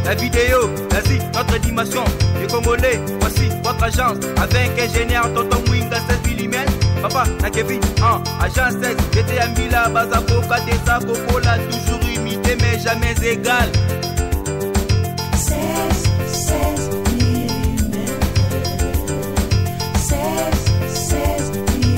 la vidéo, vas-y, notre dimension. Les Congolais, voici votre agence. Avec ingénieur Tonton Mwinga 16 mm. Papa, na Kevin, agence 16. J'étais à Mila, Bazako, Kadeza, Kokola, toujours imité mais jamais égal. 16 mm. 16 mm. 16 mm.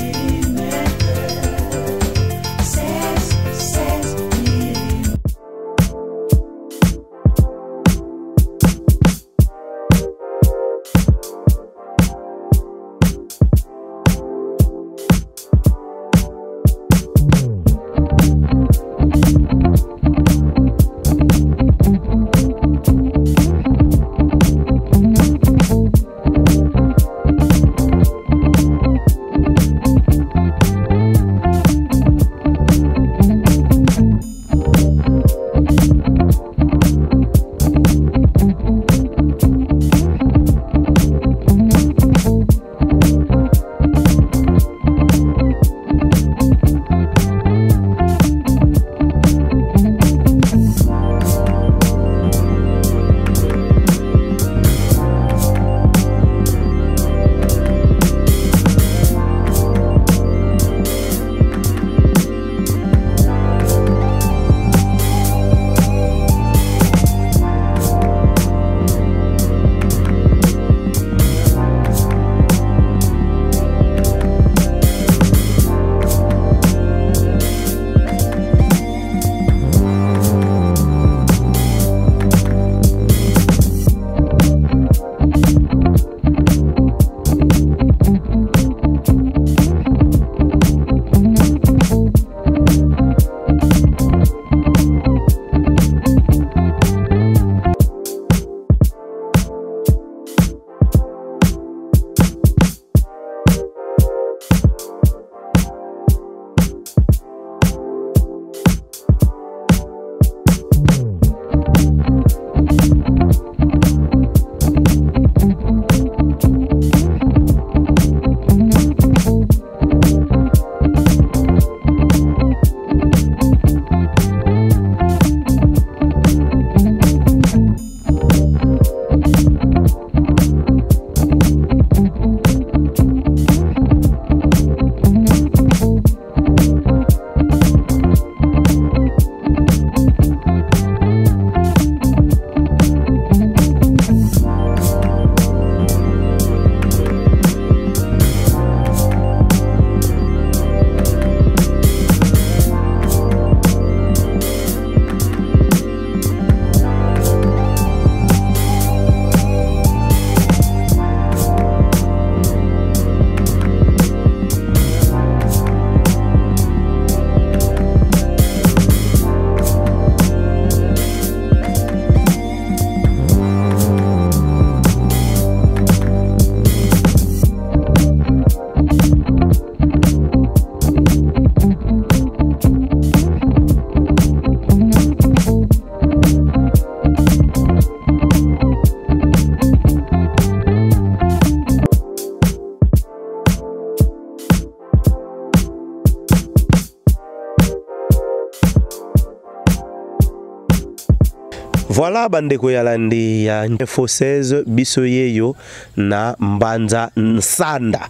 Voilà bandeko yalandi ya Info 16 biso yeyo na Mbanza Nsanda.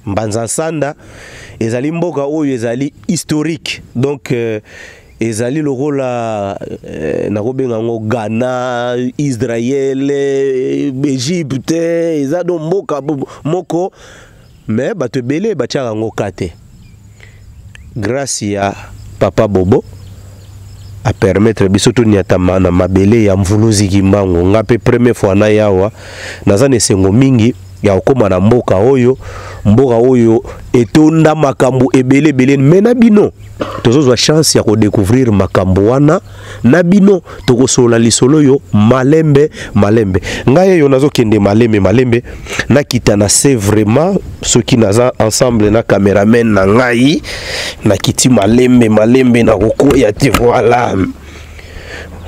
Mbanza Nsanda ezali mboka oyo ezali historique. Donc ezali lokola nakobenga ngo Ghana, Israël, Égypte, ezado mboka moko mais bato belé batiaka ngo kate. Grâce ya Papa Bobo a permettre bisoto niatama na mabele ya mvuluzi kimbango ngape première fois na yawa nazane sengo mingi ya okoma na mboka oyo etonda makambo ebele bele mena bino tozozwa chance ya ko découvrir makambo wana na bino tokosola lisolo yo malembe ngaye yo nazo kende malembe na kitana c'est vraiment ceux qui naza ensemble na cameraman na ngai na kiti malembe na koko ya te voilà.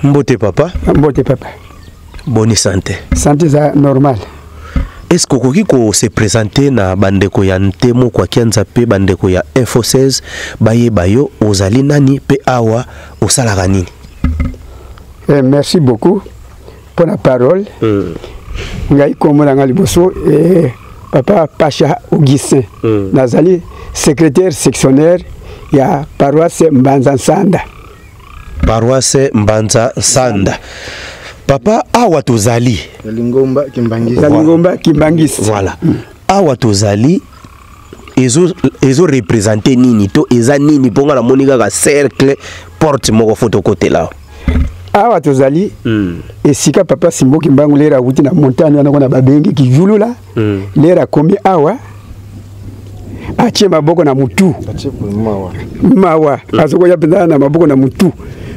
Mbote papa. Bonne santé. Santé ça normal. Est-ce que vous se présenter na bandeko ya Ntemo kwa kianza pe bandeko ya Info 16 bayo ozali nani pe awa osalaka nini? Merci beaucoup pour la parole. Ngai komona ngali boso papa Pacha Augustin. Nazali secrétaire sectionnaire ya paroisse Mbanza Sanda. Paroisse Mbanza Sanda. Papa awa tozali Lingomba Kimbangisi. Lingomba Kimbangisi. Voilà. Awa tozali ezo représenter nini to eza nini ponga la monika ka cercle porte moko photo côté là. Awa tozali esika papa Simbo Kimbangu lera wuti na montagne na babengi kijulula. Lera komi awa achie maboko na mutu. Achie mawa. Mawa. Azoko ya penda na maboko na mutu.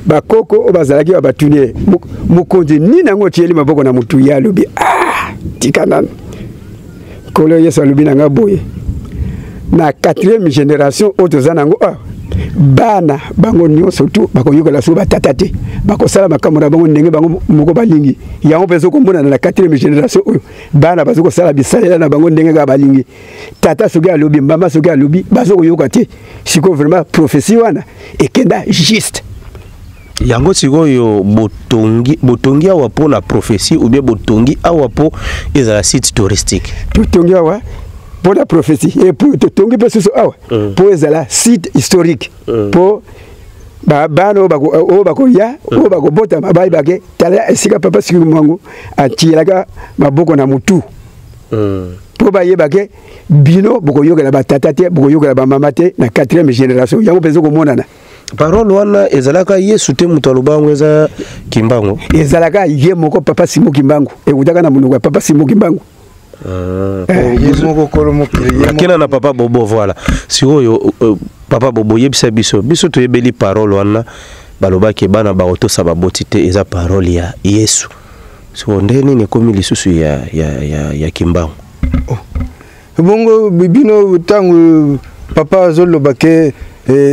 Bakoko obazalaki babatune mukonzi ni nango tieli maboko na mutu ya lobi tikanan kolo yeso lobi nanga boye na 4e génération otozanango bana bango nyonso tu bakoyokola so batatate bakosala makamura bango ndenge bango moko balingi yango peso komona na 4e génération oyo bana bazoko sala bisalela na bango ndenge ga balingi tata soki alobi mama soki alobi bazoko yoka te siko vraiment prophétie wana ekenda juste yango sikoyo botongi awa po na prophétie ou bien botongi awa po ezala site touristique. Botongi awa po na prophétie et pour totongi pe susu awa po ezala site historique po bano bako ya o bako bota mabai bake tala esika papa siku mwangu atielaka maboko na mutu po baye bake bino boko yoka na batata te boko yoka na ba mama te na 4e génération yango pezo ko monana. Parole wana ezalaka Yesu te mutu alobango eza Kimbangu. Ezalaka ye moko papa Simbo Kimbangu. Ekutaka na munoko papa Simbo Kimbangu. Yesu moko kolomo kriye. Akena na papa Bobo voilà. Sikoyo papa Bobo yebisa biso to yebeli parole wana balobaki bana ba otosa baboti te eza parole ya Yesu. So ndeni ne komi lisusu ya Kimbangu. Bongo bibino tangu papa zolobake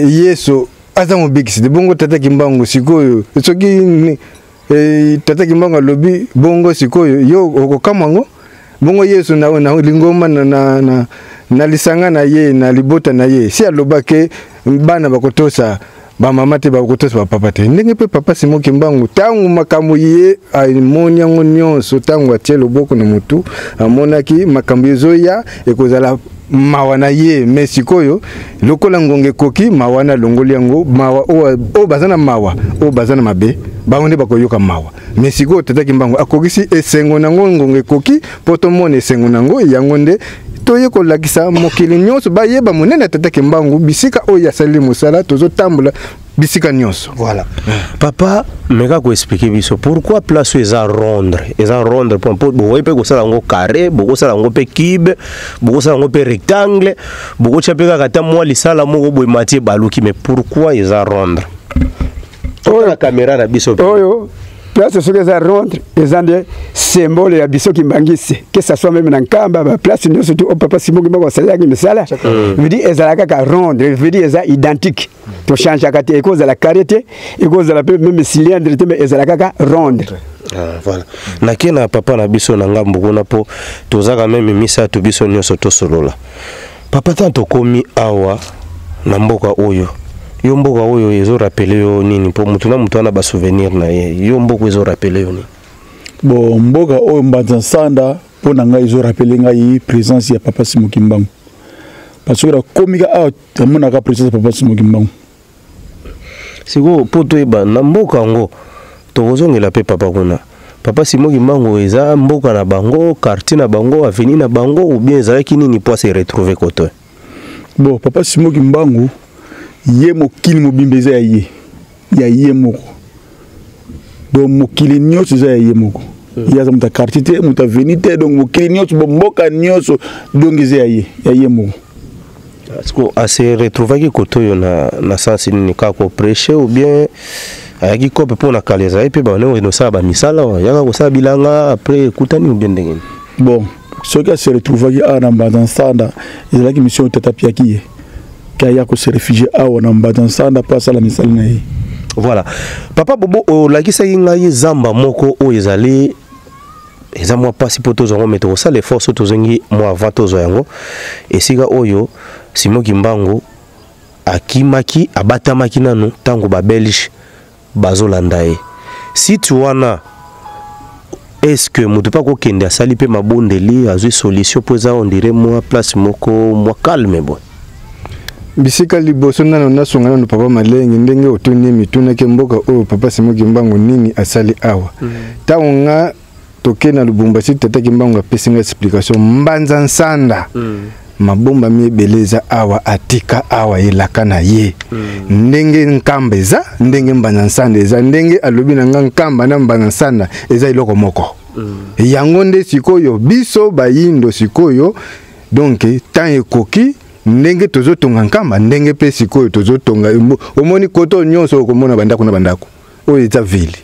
Yesu azamu bigisi bongo tata Kimbangu sikoyo soki tata Kimbangu lobi bongo sikoyo yo okokamango bongo Yesu na lingoma na lisanga na ye na libota na ye si alobake bana bakotosa ba mama te bakotosa ba papa te ndenge pe papa Simbo Kimbangu tangu makambo ye aimonia nyonso tangu atie loboko na mutu amonaki makambo ezoya ekozala mawana ye mesikoyo lokola ngonge koki mawana longoli yango mawa o bazana mawa o bazana mabe baonde bakoyoka mawa mesiko tata Kimbangu akokisi esengo nango ngonge koki poto mone esengo nango yango nde toye ko lakisa mokili nyonso ba yeba monene tata Kimbangu bisika o ya sali musala tozo tambula bisika nyonso. Voilà. Papa meka ko expliquer biso pourquoi place eza rondre pour bo pe ko sala ngo carré bo ko sala ngo pe cube bo ko sala ngo pe rectangle bo ko chapeka kata moi lisala moko boy matie baluki mais pourquoi eza rondre? Oh la caméra na biso. Oyo place sur les rondre ezande symbole ya biso Kimbangisi que ça soit même dans Kamba ba place nous surtout au papa Simbo Kimbangu sala ki misala veut dire ezalaka ka rondre veut dire eza identique to change akate eko za la carité eko za la même cylindre te mais ezalaka ka rondre. Voilà. Nakena papa na biso na ngambo kuna po tozaka même misa to biso nyonso to solola. Papa tanto komi awa na mboka oyo. Yo mboka oyo ezo rappeler yo nini po mutu na mutu ana ba souvenir na ye. Yo mboka ezo rappeler yo ni. Bon mboka oyo Mbanza Sanda po na ngai ezo rappeler ngai présence ya papa Simbo Kimbangu. Parce que la komika a amona ka présence ya papa Simbo Kimbangu. Siko poto eba na mboka ngo tokozongela pe papa kuna. Papa Simbo Kimbangu eza mboka na bango, quartier na bango, avenue na bango ou bien ezalaki nini po se retrouver koto. Bon papa Simbo Kimbangu ye mokili mobimbeza ya ye moko. Donc mokili nyonso za ye moko. Ya za muta quartier te muta avenue te donc mokili nyonso mboka nyonso donc za ya ye moko. Est-ce que a se retrouver koto yo na sens ni ka ko prêcher ou bien ayaki ko pe na kaleza et puis ba no sala ba misala yaka ko sala bilanga après kutani ou bien ndenge. Bon ce qui se retrouver à Mbanza Sanda il a qui mission tata piaki kaya ko se réfugier à Mbanza Sanda pas à la misala na ye. Voilà. Papa Bobo o lakisa ngai zamba moko o ezali eza moi pasi poto zongo metoko ça les forces tozongi moi avant tozo yango esika oyo Simbo Kimbangu akimaki abatamaki nanu tango ba Belge bazolanda ye. Si tu wana est-ce que mutu pas kokende asali pe mabondeli azwi solution pour ça on dirait moi place moko moi calme bon bisika liboso nano nasongana no papa Malenge ndenge otuni mituna ke mboka o papa Simoki Mbangu nini asali awa taunga toke na Lubumbashi tata Kimbangu apesinga explication mbanza nsanda mabomba miebeleza awa atika awa yelaka na ye ndenge nkamba eza ndenge mbanza nsanda eza ndenge alobi na nkamba na mbanza nsanda eza iloko moko yango nde sikoyo biso bayindo sikoyo donc tant ekoki ndenge tozotonga nkamba ndenge pe sikoyo tozotonga omoni koto nyonso okomona bandako na bandako oyo eza ville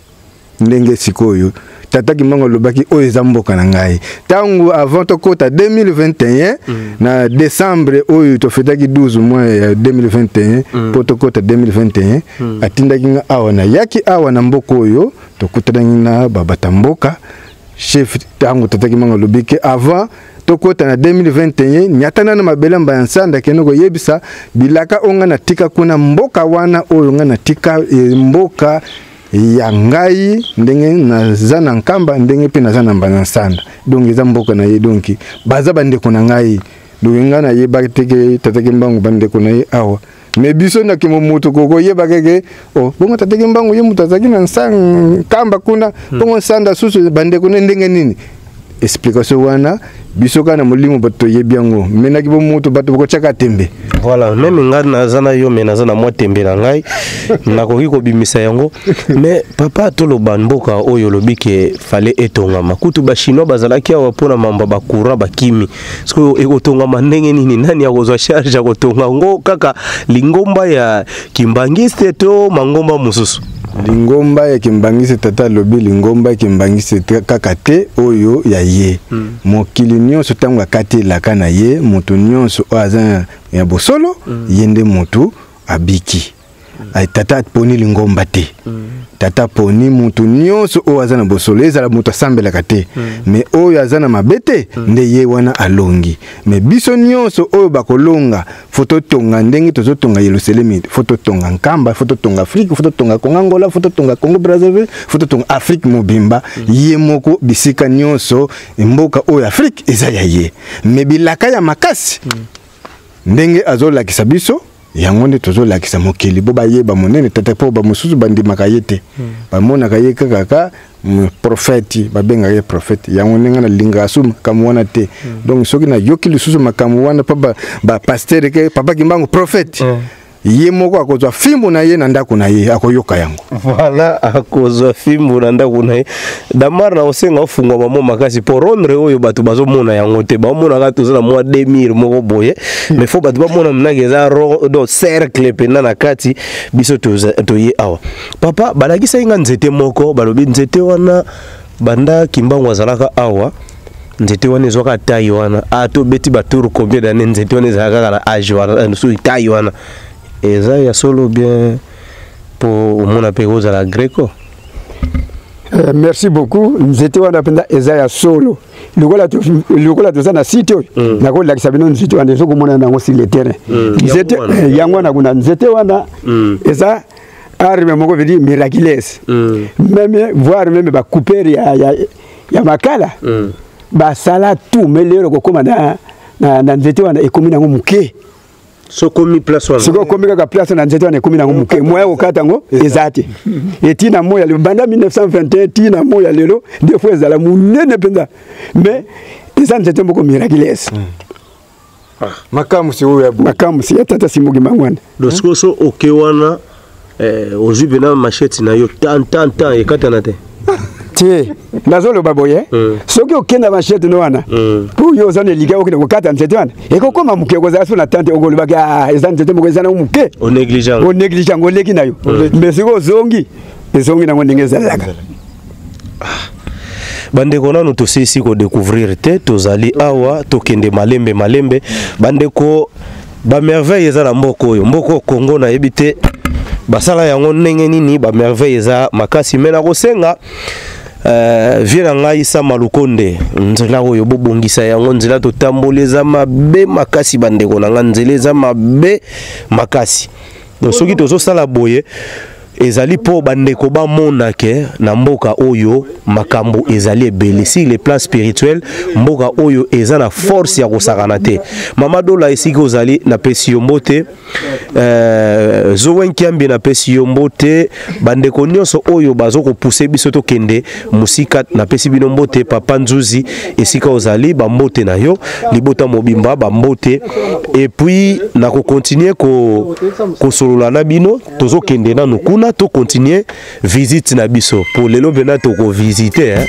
ndenge sikoyo tata Kimbangu lobaki oyo eza mboka na ngai tangu avant tokota 2021 na décembre oyo tofetaki 12 mois ya 2021 po tokota 2021 atindaki nga awa na yaki awa na mboka oyo tokutanaki na babata mboka chef tangu tata Kimbangu lobiki avant tokota na 2021 nyatana na mabele mba nsanda kenoko yebisa bilaka onga na tika kuna mboka wana oyo nga na tika mboka ya ngai ndenge na zana nkamba ndenge pe na zana mba nsanda donc eza mboka na ye donc baza bande kuna ngai duinga na yeba teke tata Kimbangu bande kuna ye awa me biso na kimo mutu koko yeba keke oh bongo tata Kimbangu ye mutu azaki na nkamba kuna bongo nsanda susu bande kuna ndenge nini explication wana biso kana molimo bato yebiango menaki bo mutu bato ko chaka tembe voilà même ngana nazana yo me nazana mwa tembe na ngai nakoki ko bimisa yango mais papa toloba mboka oyo lobike fallait etonga makutu ba chinois bazalaki awa pona mamba ba courant ba kimi siko ekotonga mandenge nini nani akozwa charge akotonga ngo kaka lingomba ya Kimbangiste to mangomba mususu lingomba ya Kimbangiste tata lobi lingomba ya Kimbangiste kaka te oyo ya ye mokili nyonso tango akati laka na ye mutu nyonso aza ya bosolo yende mutu abiki ay tata poni lingomba te tata poni mutu nyonso o aza na bosolo ezala mutu asambelaka te me oyo aza na mabete nde ye wana alongi me biso nyonso oyo bakolonga foto tonga ndenge tozotonga Yerusalemi foto tonga nkamba foto tonga Afrique foto tonga Congo Angola foto tonga Congo Brazzaville foto tonga Afrique mobimba ye moko bisika nyonso mboka oyo Afrique eza ya ye me bilaka ya makasi ndenge azolakisa biso yango nde tozolakisa mokili bo bayeba monene tata po ba mususu bandimaka ye te bamonaka ye kaka prophète babenga ye prophète yango ndenga na linga asuma kamwana te donc soki na yoki lisusu makamu wana pa ba pasteur ke papa Kimbangu prophète ye moko akozwa fimbo na ye na ndako na ye akoyoka yango voilà akozwa fimbo na ndako na ye damar na osenga ofungwa mamo makasi pour rendre oyo bato bazomona yango te bamona ka tozana mwa 2000 moko boye mais faut bato bamona mnageza do cercle pena na kati biso to ye awa papa balakisa inga nzete moko balobi nzete wana banda Kimbangu azalaka awa nzete wana ezwaka taille wana ato beti baturu combien d'années nzete wana ezalaka la âge wana so taille wana eza ya solo bien pour mon apéro à la Greco. Merci beaucoup. Nzete wana penda eza ya solo. Lukola to na site na ko lakisa bino nzete wana zo komona na sur le terrain. Nzete yango na kuna nzete wana eza arme moko veut dire miraculeuse. Même voir même ba couper ya makala. Ba sala tout mais lero ko komana na nzete wana ekomi nango muke. So komi place wana. Siko komi kaka place na nzete wana ekomi nango muke. Moya okata ngo ezate. Etina moya le banda 1921 tina moya lelo deux fois ezala munene penda. Mais eza nzete moko miraculeuse. Makamu si oya bu. Makamu si tata Simoki Mangwana. Dosko so okewana ozubi na machette na yo tan ekata na te. Tie nazolo baboye soki okenda machette no wana pour yo zone liga okenda kokata nzete wana ekokoma muke koza so na tante ogolobaka eza nzete moko eza na muke o négligent ngoleki nayo mais siko zongi ezongi nango ndenge ezalaka bandeko nanu tosisi ko découvrir te tozali awa tokende malembe bandeko ba merveille eza na mboko Congo na yebite basala yango ndenge nini ba merveille eza makasi mena kosenga viena ngai sa malukonde nzela oyo bobongisa yango nzela totamboleza mabe makasi bandeko na nzela eza mabe makasi donc soki tozo sala boye ezali po bandeko bamona ke na mboka oyo makambo ezali ebele si le plan spirituel mboka oyo eza na force ya kosakana te. Mama Dola esika ozali na pesi yo mbote Zowen Kiambi na pesi yo mbote bandeko nyonso oyo bazoko pousser biso to kende musika na pesi bino mbote. Papa Nzuzi esika ozali ba mbote na yo libota mobimba ba mbote et puis na ko continuer ko solola na bino tozo kende na nukuna to continuer visite na biso pour lelo bena to ko visiter hein.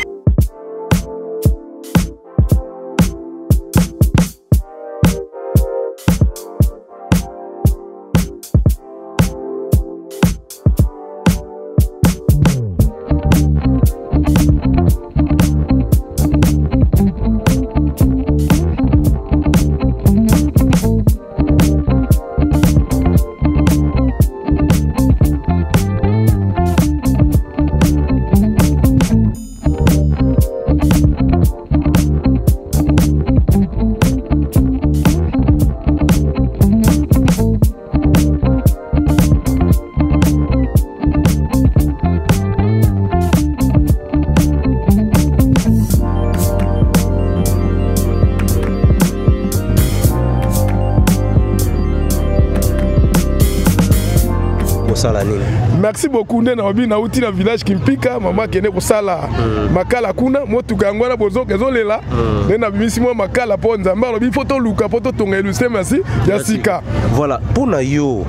Merci beaucoup ndena obi na uti na village Kimpika mama kene ko sala makala kuna motuka ngwana bozo kezolela ndena bimisi mo makala po nzamba lobi photo luka photo tonga illustré merci ya sika. Voilà pour na yo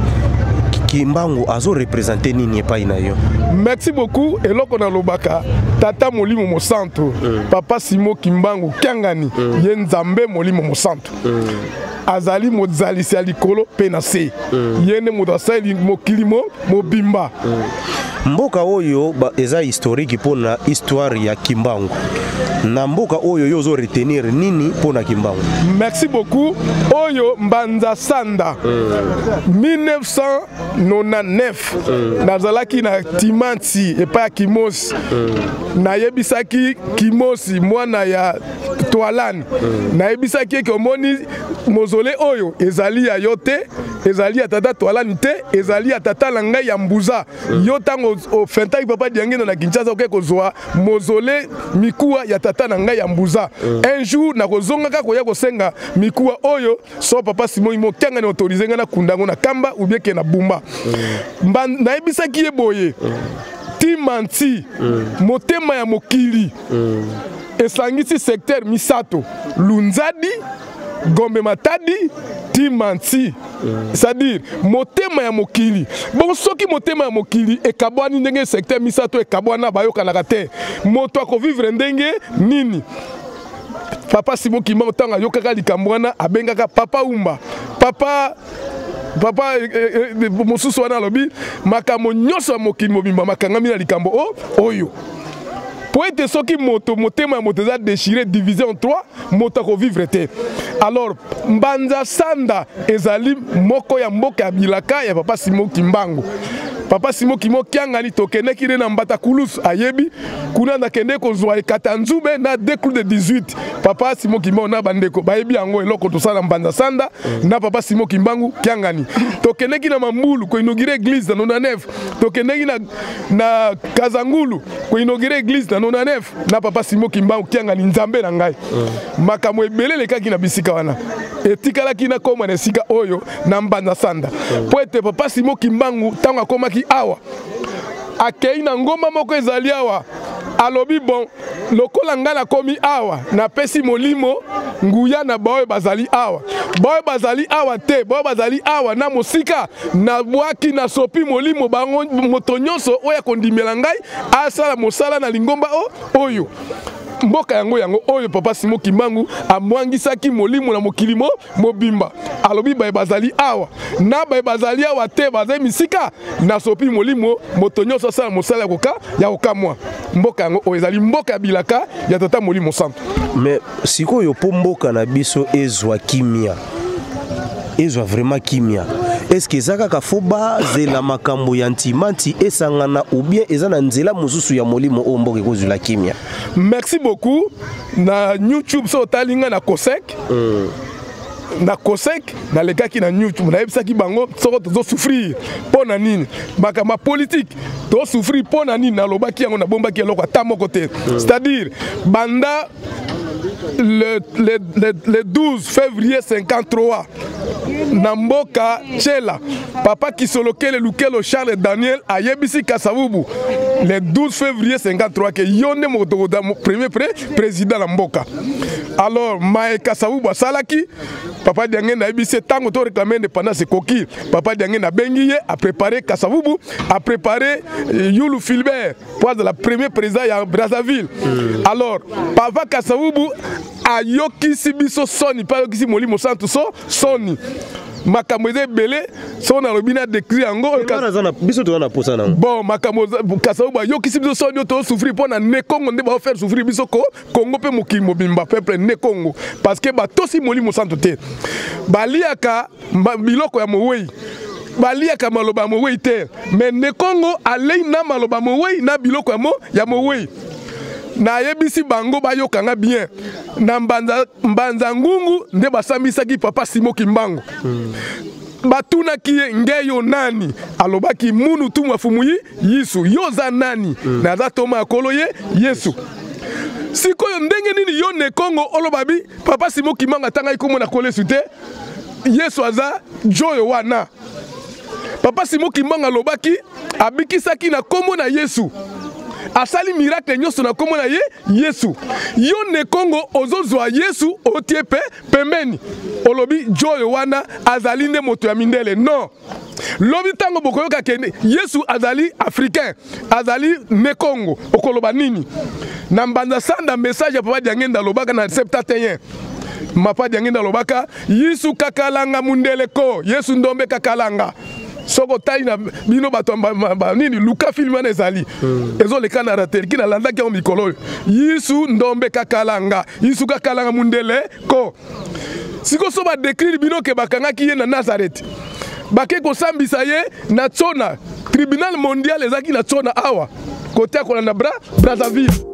Kimbangu azo représenter nini epai na yo. Merci beaucoup eloko na lobaka tata molimo mo santo papa Simo Kimbangu Kiangani ye nzambe molimo mo santo azali mozali sia likolo penase yene modasali mokilimo mobimba mboka oyo eza historique pona histoire ya Kimbangu na mboka oyo yo zo retenir nini pona Kimbangu. Merci beaucoup oyo Mbanza Sanda 1999 nazalaki na Timanti epa ya Kimosi nayebisaki Kimosi mwana ya Toalani nayebisaki eke omoni mozole oyo ezali ya yote ezali ya tata Toalani te ezali ya tata langai ya Mbuza yo tango ofentaki papa diangena na Kinshasa oke kozwa mozole mikuwa ya tata langai ya Mbuza un jour na kozonga ka koya kosenga mikuwa oyo so papa Simo imo Kiangani autoriser ngana kundango na kamba ou bien ke na bumba nayebisaki ye boye Timanti motema ya mokili esangisi secteur misato Lunzadi Gombe Matadi Timanti c'est-à-dire motema ya mokili bon soki motema ya mokili ekabwani ndenge secteur misato ekabwana bayokanaka te moto akovivre ndenge nini. Papa Simo Kimbangu tanga yokaka likambo wana abengaka papa Umba papa mosusu wana alobi makambo nyonso ya mokili mobimba makangami na likambo oyo po ete soki motema ya moto eza déchiré divisé en 3 moto akovivre te. Alors Mbanza Sanda ezali moko ya mboka ya bilaka ya papa Simo Kimbangu. Papa Simo Kimo Kiangani tokende kire na mbata kulus ayebi kuna na kende kozwa ekata nzube na déclou de 18 papa Simo Kimbangu na bandeko bayebi yango eloko tosala Mbanza Sanda na papa Simo Kimbangu Kiangani tokende kina mambulu ko inaugurer église na 99 tokende na Kazangulu ko inaugurer église na 99 na papa Simo Kimbangu Kiangani nzambe na ngai makambo ebele lekaki na bisika wana etikala kina koma na sika oyo na Mbanza Sanda po ete papa Simo Kimbangu tango akomaki awa akei na ngoma moko ezali awa alobi bon lokola ngana komi awa na pesi molimo nguya na baoyo bazali awa te baoyo bazali awa na mosika na bwaki na sopi molimo bango moto nyonso oya kondimela ngai asala mosala na lingomba oyo mboka yango oyo papa Simo Kimbangu amwangisaki molimo na mokilimo mobimba alobi baye bazali awa na baye bazali awa te bazali misika na sopi molimo moto nyonso asala mosala ya kokamwa mboka yango oyo ezali mboka ya bilaka ya tata molimo santo. Mais sikoyo po mboka na biso ezwa kimia ezwa vraiment kimia est-ce que ezaka ka foba zela makambo ya Timanti esangana ou bien ezana nzela mususu ya molimo o mboka kozula kimia. Merci beaucoup na YouTube so talinga na Kosek na COSEC na lekaki na YouTube na yebisaki bango soko tozo souffrir pona nini makama politique to souffrir pona nini na lobaki yango na bombaki eloko ata moko te c'est-à-dire banda le 12 février 53 Namboka Chela papa Kisolokele Lukelo Charles Daniel a yebisi Kasavubu le 12 février 53 que yonde motoda premier président Namboka. Alors Mae Kasavubu Salaki papa Diangé na yebisi tango to réclamer indépendance koki papa Diangé na bengiye a préparé Kasavubu a préparé Youlou Filbert pour la premier président à Brazzaville. Alors papa Kasavubu a yokisi biso soni pa yokisi molimo santu so soni makamweze belé son na robina décrit yango biso to na posa nango bon makamweze Kasavubu yokisi biso soni to souffrir pona ne Congo nde ba faire souffrir biso ko Congo pe mokili mobimba peuple ne Congo parce que ba tosi molimo santu te baliaka biloko ya mowei baliaka maloba mowei te mais ne Congo alei na maloba mowei na biloko ya mowei na yebisi bango bayokanga bien na mbanza ngungu nde basambisaki papa Simo Kimbangu batuna kiye ngeyo nani alobaki munu tu mafumuyi Yesu yoza nani na za toma akolo ye Yesu sikoyo ndenge nini yo ne Congo olobabi papa Simo Kimbangu tanga ikomo na kolesu te Yesu aza joyo wana papa Simo Kimbangu alobaki abikisaki na komo na Yesu asali miracle nyoso na komona ye Yesu yo ne Congo ozozwa Yesu otiepe pembeni olobi joyo wana azali nde moto ya mindele non lobi tango bokoyoka kende Yesu azali africain azali ne Congo okoloba nini na mbanza sanda message ya papa Diangé lobaka na 71 mapa Diangé lobaka Yesu kakalanga mundele ko Yesu ndombe kakalanga soko tai na bino bato nini Luka filmane ezali ezo le kana rater kina landa ki mikolo Yesu ndombe kakalanga Yesu kakalanga mundele ko siko so ba décrire bino ke bakanga ki ye na Nazareth bake ko sambisa ye na tsona tribunal mondial ezaki na tsona awa côté ko na Brazzaville.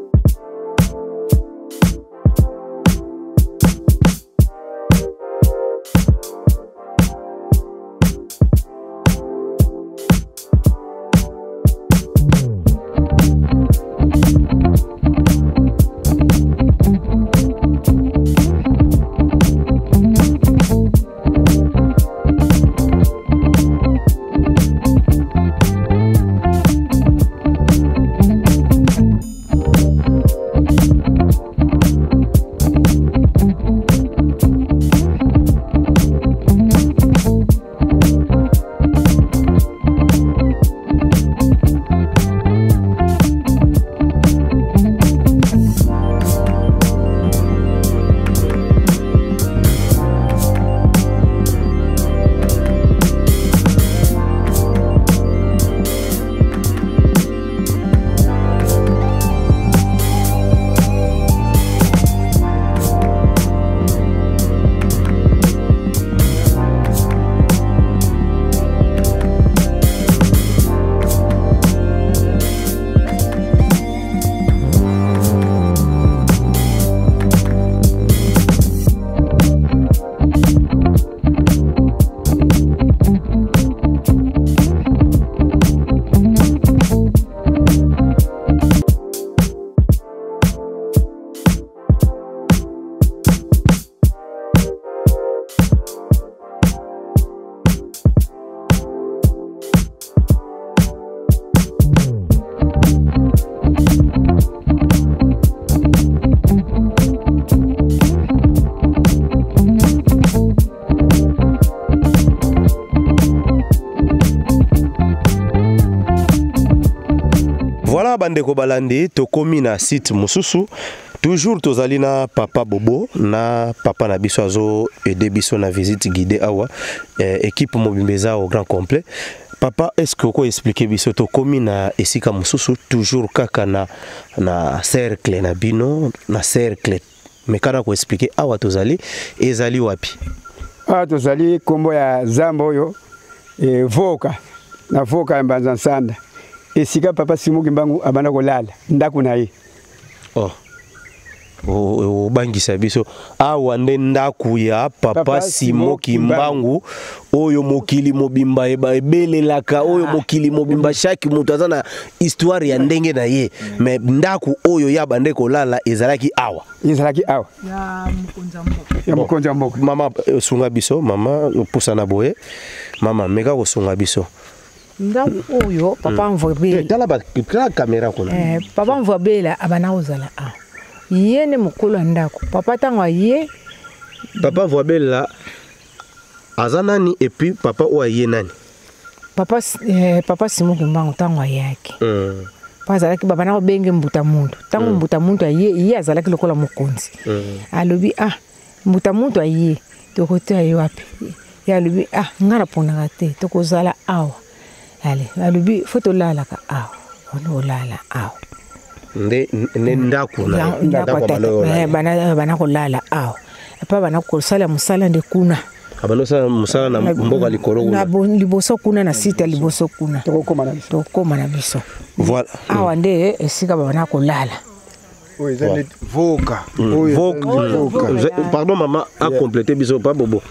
Voilà bandeko balandi tokomi na site mususu toujours tozali na papa Bobo na papa na biso azo aider biso na visite guidée awa équipe mobimbeza au grand complet. Papa, est-ce que vous expliquez biso tokomi na esika mususu toujours kaka na cercle na bino na cercle mais kana ko expliquer awa tozali ezali wapi? Ah tozali kombo ya Zamba oyo voka na voka mbanza nsanda esika papa Simo Kimbangu abana kolala ndako na ye. Oh bangisa biso awa nde ndaku ya papa Simon Kimbangu oyo mokili mobimba ebelelaka oyo mokili mobimba chaque mutu aza na histoire ya ndenge na ye mais ndaku oyo ya bande kolala ezalaki awa ya mokonza mboka mama sunga biso mama pusana boye mama meka kosunga biso ndaku oyo papa mvobela tala kamera kuna papa mvobela abana kozala awa ye ne mokolo ndako papa tango ye papa mvobela aza nani et puis papa oyo ye nani papa Simon Kimbangu tango yake azalaki baba na benge mbuta muntu tango mbuta muntu ye azalaki lokola mokonzi alobi mbuta muntu aye tokote aye wapi ya alobi ngara ponaka te tokozala awa ale alobi foto lala ka awa ono lala awa nde ndaku na bana kolala awa pa bana kosala musala nde kuna abanosa musala na mboka likolo na liboso kuna na site liboso kuna tokoma na biso voilà awa nde esika bana kolala voka pardon maman a complété biso pas bobo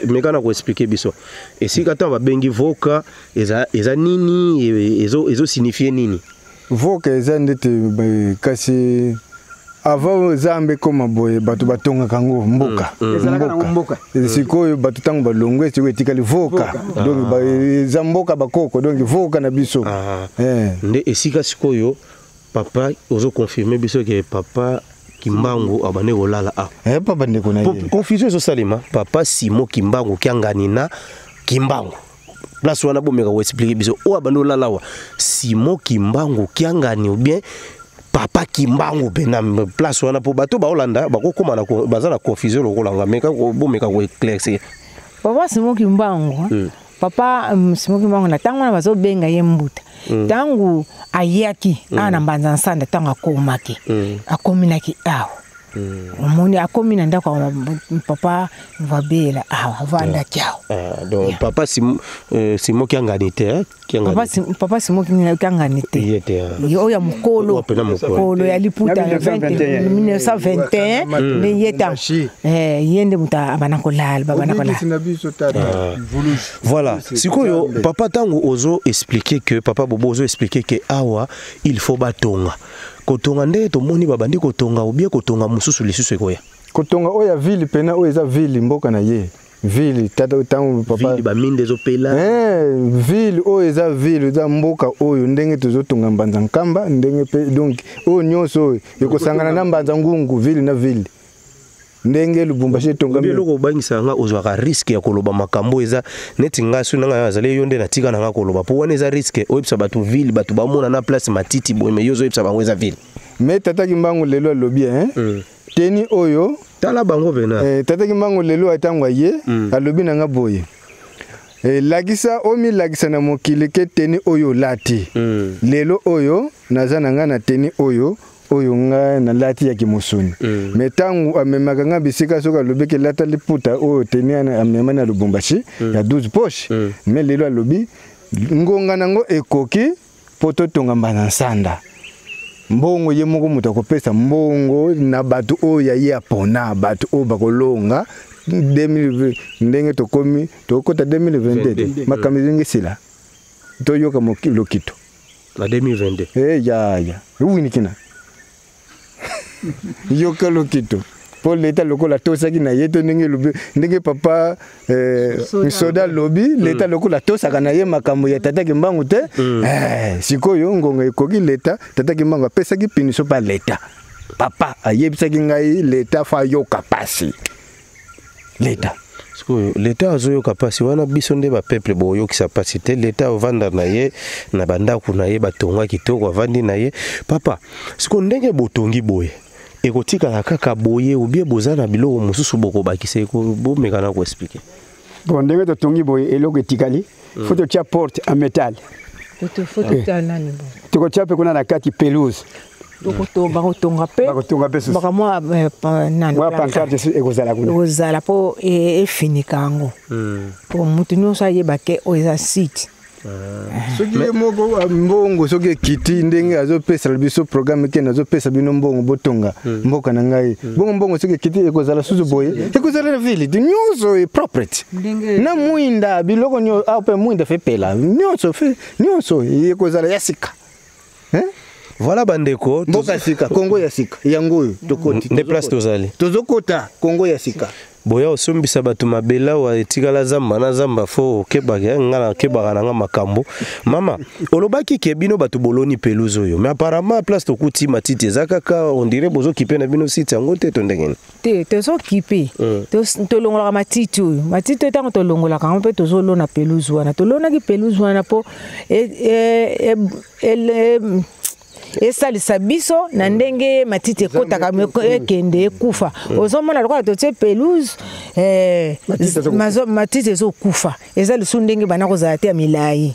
mekana ko expliquer biso esika ta babengi voka eza nini ezo signifier nini voka eza ndete kasi avant zambe koma boye batu batonga kango mboka mboka sikoyo batu tango balongwe siko etikali voka donc za mboka bakoko donc voka na biso nde esika sikoyo papa ozo confirmer biso que papa Kimbangu abane kolala papa ndeko na ye confusion ezo salima papa Simon Kimbangu kiangani na Kimbangu place wana bomeka ko expliquer biso o abane kolala wa Simon Kimbangu kiangani ou bien papa Kimbangu benam place wana po bato ba Holanda bakokoma na bazana confusion lokolanga meka bomeka ko éclaircir papa Simon Kimbangu papa Simon Kimbangu na tango na bazo benga ye mbuta tangu ayaki ana mbanza nsanda tango akomaki akominaki awa omoni akomina ndako papa Mvabela awa vanda kyao donc papa Simon kiangani te papa Simon kiangani te yo ya mukolo kolo ya liputa 1921 ne yeta yende muta abana kolala babana kolala voilà sikoyo papa tango ozo expliquer que papa Bobo ozo expliquer que awa il faut batonga kotonga nde tomoni babandi kotonga ou bien kotonga mususu lisusu ekoya kotonga oya ville pena oyo eza ville mboka na ye ville tata tango papa ville ba minde zopela ville oyo eza ville za mboka oyo ndenge tozotonga mbanza nkamba ndenge pe donc oyo nyonso oyo ekosangana na mbanza ngungu ville na ville ndenge Lubumbashi tonga mbelo ko bangisa nga ozwaka risque ya koloba makambo eza neti ngasu nanga azale yonde na tika nanga koloba po wana eza risque oyebisa batu ville batu bamona na place matiti boye me yozo oyebisa bango eza ville mais tata Kimbangu lelo alobi teni oyo tala bango bena tata Kimbangu lelo atango ye alobi nanga boye lagisa omi lagisa na mokili ke teni oyo lati lelo oyo naza nanga na teni oyo nga na lati ya kimosuni metangu amemaka nga bisika soka lobeke lata liputa oyo teni amema na Lubumbashi ya 12 poche mais lelo alobi ngonga nango ekoki poto tonga mbana nsanda mbongo ye moko muta kopesa mbongo na batu oyo ya ye apona batu oyo bakolonga 2020 ndenge tokomi tokota 2022 makamizingi sila toyoka lokito na 2022 ya winikina yoka lokito po leta lokola tosaki na ye to ndenge papa soda lobi leta lokola tosaka na ye makambo ya tata Kimbangu te sikoyo ngonga ekoki leta tata Kimbangu apesaki piniso pa leta papa ayebisaki ngai leta fa yoka pasi leta sikoyo leta azoyoka pasi wana biso nde ba peuple boyokisa pasi te leta ovanda na ye na bandaku na ye batonga kitoko avandi na ye papa siko ndenge botongi boye ekotika kaka boye ou bien bozana biloko mususu boko bakise ko bomeka na ko expliquer bon ndenge totongi boye eloko etikali faut tia porte en métal faut tia nani bon toko tia pe kuna na kati pelouse bakotonga pe bakamwa nani wa pancarte ekozala kuna ekozala po efinika yango po mutu nyonso ayeba ke oyo eza site soki ye moko mbongo soki ekiti ndenge azopesa biso programme kene azopesa bino mbongo botonga mboka na ngai mbongo soki ekiti ekozala susu boye ekozala na ville nyonso e property na mwinda biloko nyo ape mwinda fe pela nyonso ekozala ya sika voilà bandeko mboka sika Kongo ya sika yango oyo tokoti nde place tozali tozokota Kongo ya sika boya osombisa bato mabela wa etikala zamba na zamba fo kebaka ngala kebaka na makambo mama olobaki ke bino bato boloni pelouse oyo mais apparemment place tokuti matiti ezakaka on dirait bozo kipe na bino site yango te tondengene te tozo kipe to longola matiti oyo matiti tango to longola kango pe tozo lona pelouse wana to lona ki pelouse wana po esalisa biso na ndenge matiti ekotaka ekende ekufa ozomona lokola totie pelouse matiti ezokufa eza lisu ndenge bana kozala te ya milai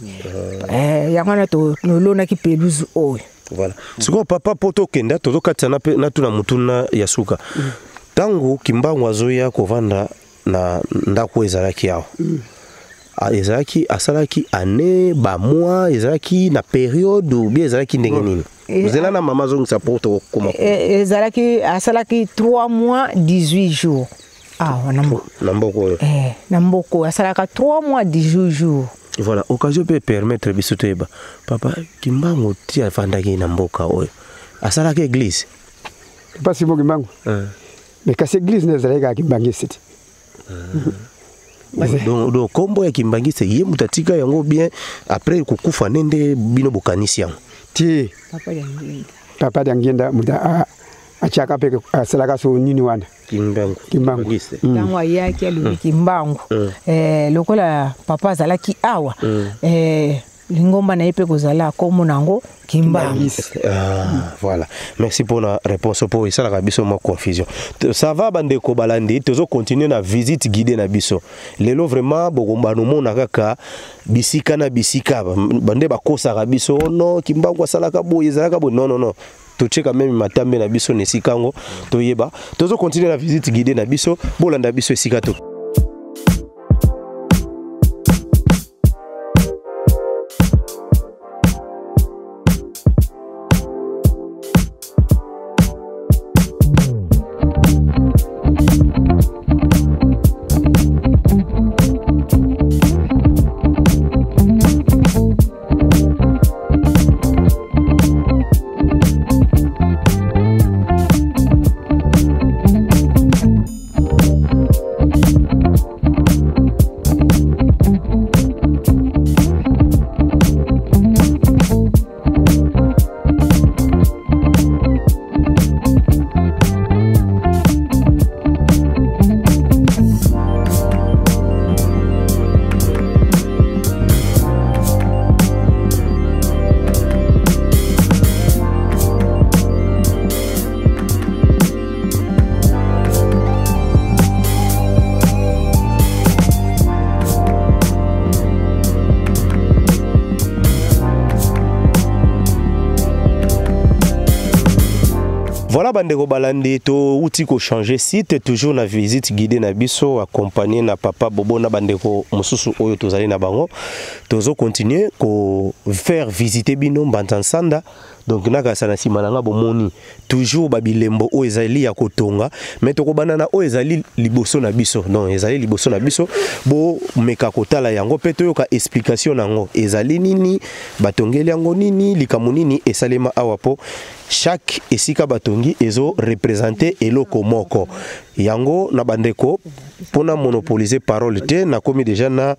yango wana nolonaki pelouse oyo voilà sikoyo papa po tokenda tozokatisa na tuna mutuna ya suka ntango kimbangu azoya kovanda na ndako ezalaki awa ezalaki asalaki année ba mois ezalaki na période ou bien ezalaki ndenge nini Zela na mama zongisa poto koma ezalaki asalaki 3 mois 18 jours Namboko Namboko asalaka 3 mois 18 jours. Voilà, occasion peut permettre biso teba papa kimbango ti afandaki na mboka oyo asalaka église pas si mo kimbango mais kasi église nezalaka kimbangi city donc kombo ya kimbangi se ye mutatika yango bien après kukufa nende bino bokanisi yango ti papa dangienda muda achaka peke asalaka so nini wana kimbango tango yake alubi kimbango lokola papa azalaki awa lingomba na yepe kozala komo nango kimbango. Voilà, merci pour la réponse pour ça la biso mo confusion ça va bande ko balandi tozo continuer na visite guidée na biso lelo vraiment bogomba no mona kaka bisika na bisika bande bakosa biso no kimbango asalaka boye zalaka bo non to cheka même matambe na biso ne sikango to yeba tozo continuer la visite guidée na biso bolanda biso esika to. Voilà bandeko balandi to outil ko changer site toujours na visite guidée na biso accompagné na papa Bobo na bandeko mususu oyo tozali na bango tozo continuer ko faire visiter bino Mbanzansanda donc naka sana simananga bomoni toujours babilembo o ezali ya kotonga mais toko banana o ezali liboso na biso non ezali liboso na biso bo meka kotala yango peto yoka explication nango ezali nini batongeli yango nini likamu nini esalema awapo chaque esika batongi ezo représenter eloko moko yango na bandeko pona monopoliser parole te na komi déjà na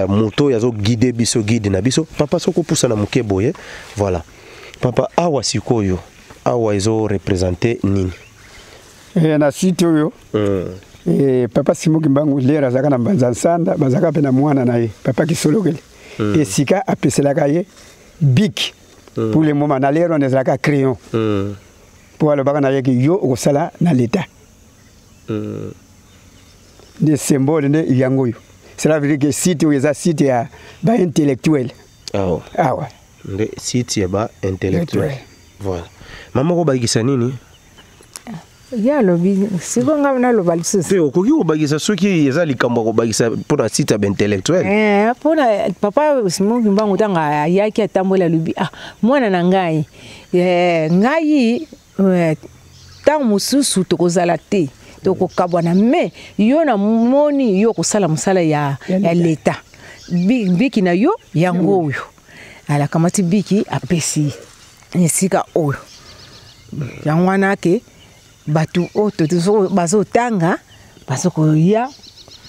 moto yazo guider biso guide na biso papa soko poussa na mukeboye voilà papa awa sikoyo awa ezo représenter nini na site oyo papa Simoki Mbangu lera zaka na Mbanzansanda bazaka pe na mwana naye papa Kisologeli esika apeselaka ye big pour le moment na lero nezalaka crayon pour le baka na ye yo okosala na l'état des symboles de yango yo cela veut dire que site oyo eza site ya ba intellectuel awa le site ya ba intellectuel voilà maman ko bagisa nini ya lobi siko nga na loba lisusu pe okoki kobakisa soki eza likambo kobakisa mpona site ya baintellectuel mpona papa Simoki Mbangu tanga ayaki atambola lobi mwana na ngai ngai ntango mosusu tokozala te tokokabwana me yo na moni yo kosala mosala ya leta biki na yo yango oyo alakamati biki apesi esika oyo yango wana ke batu oyo bazotanga bazokoya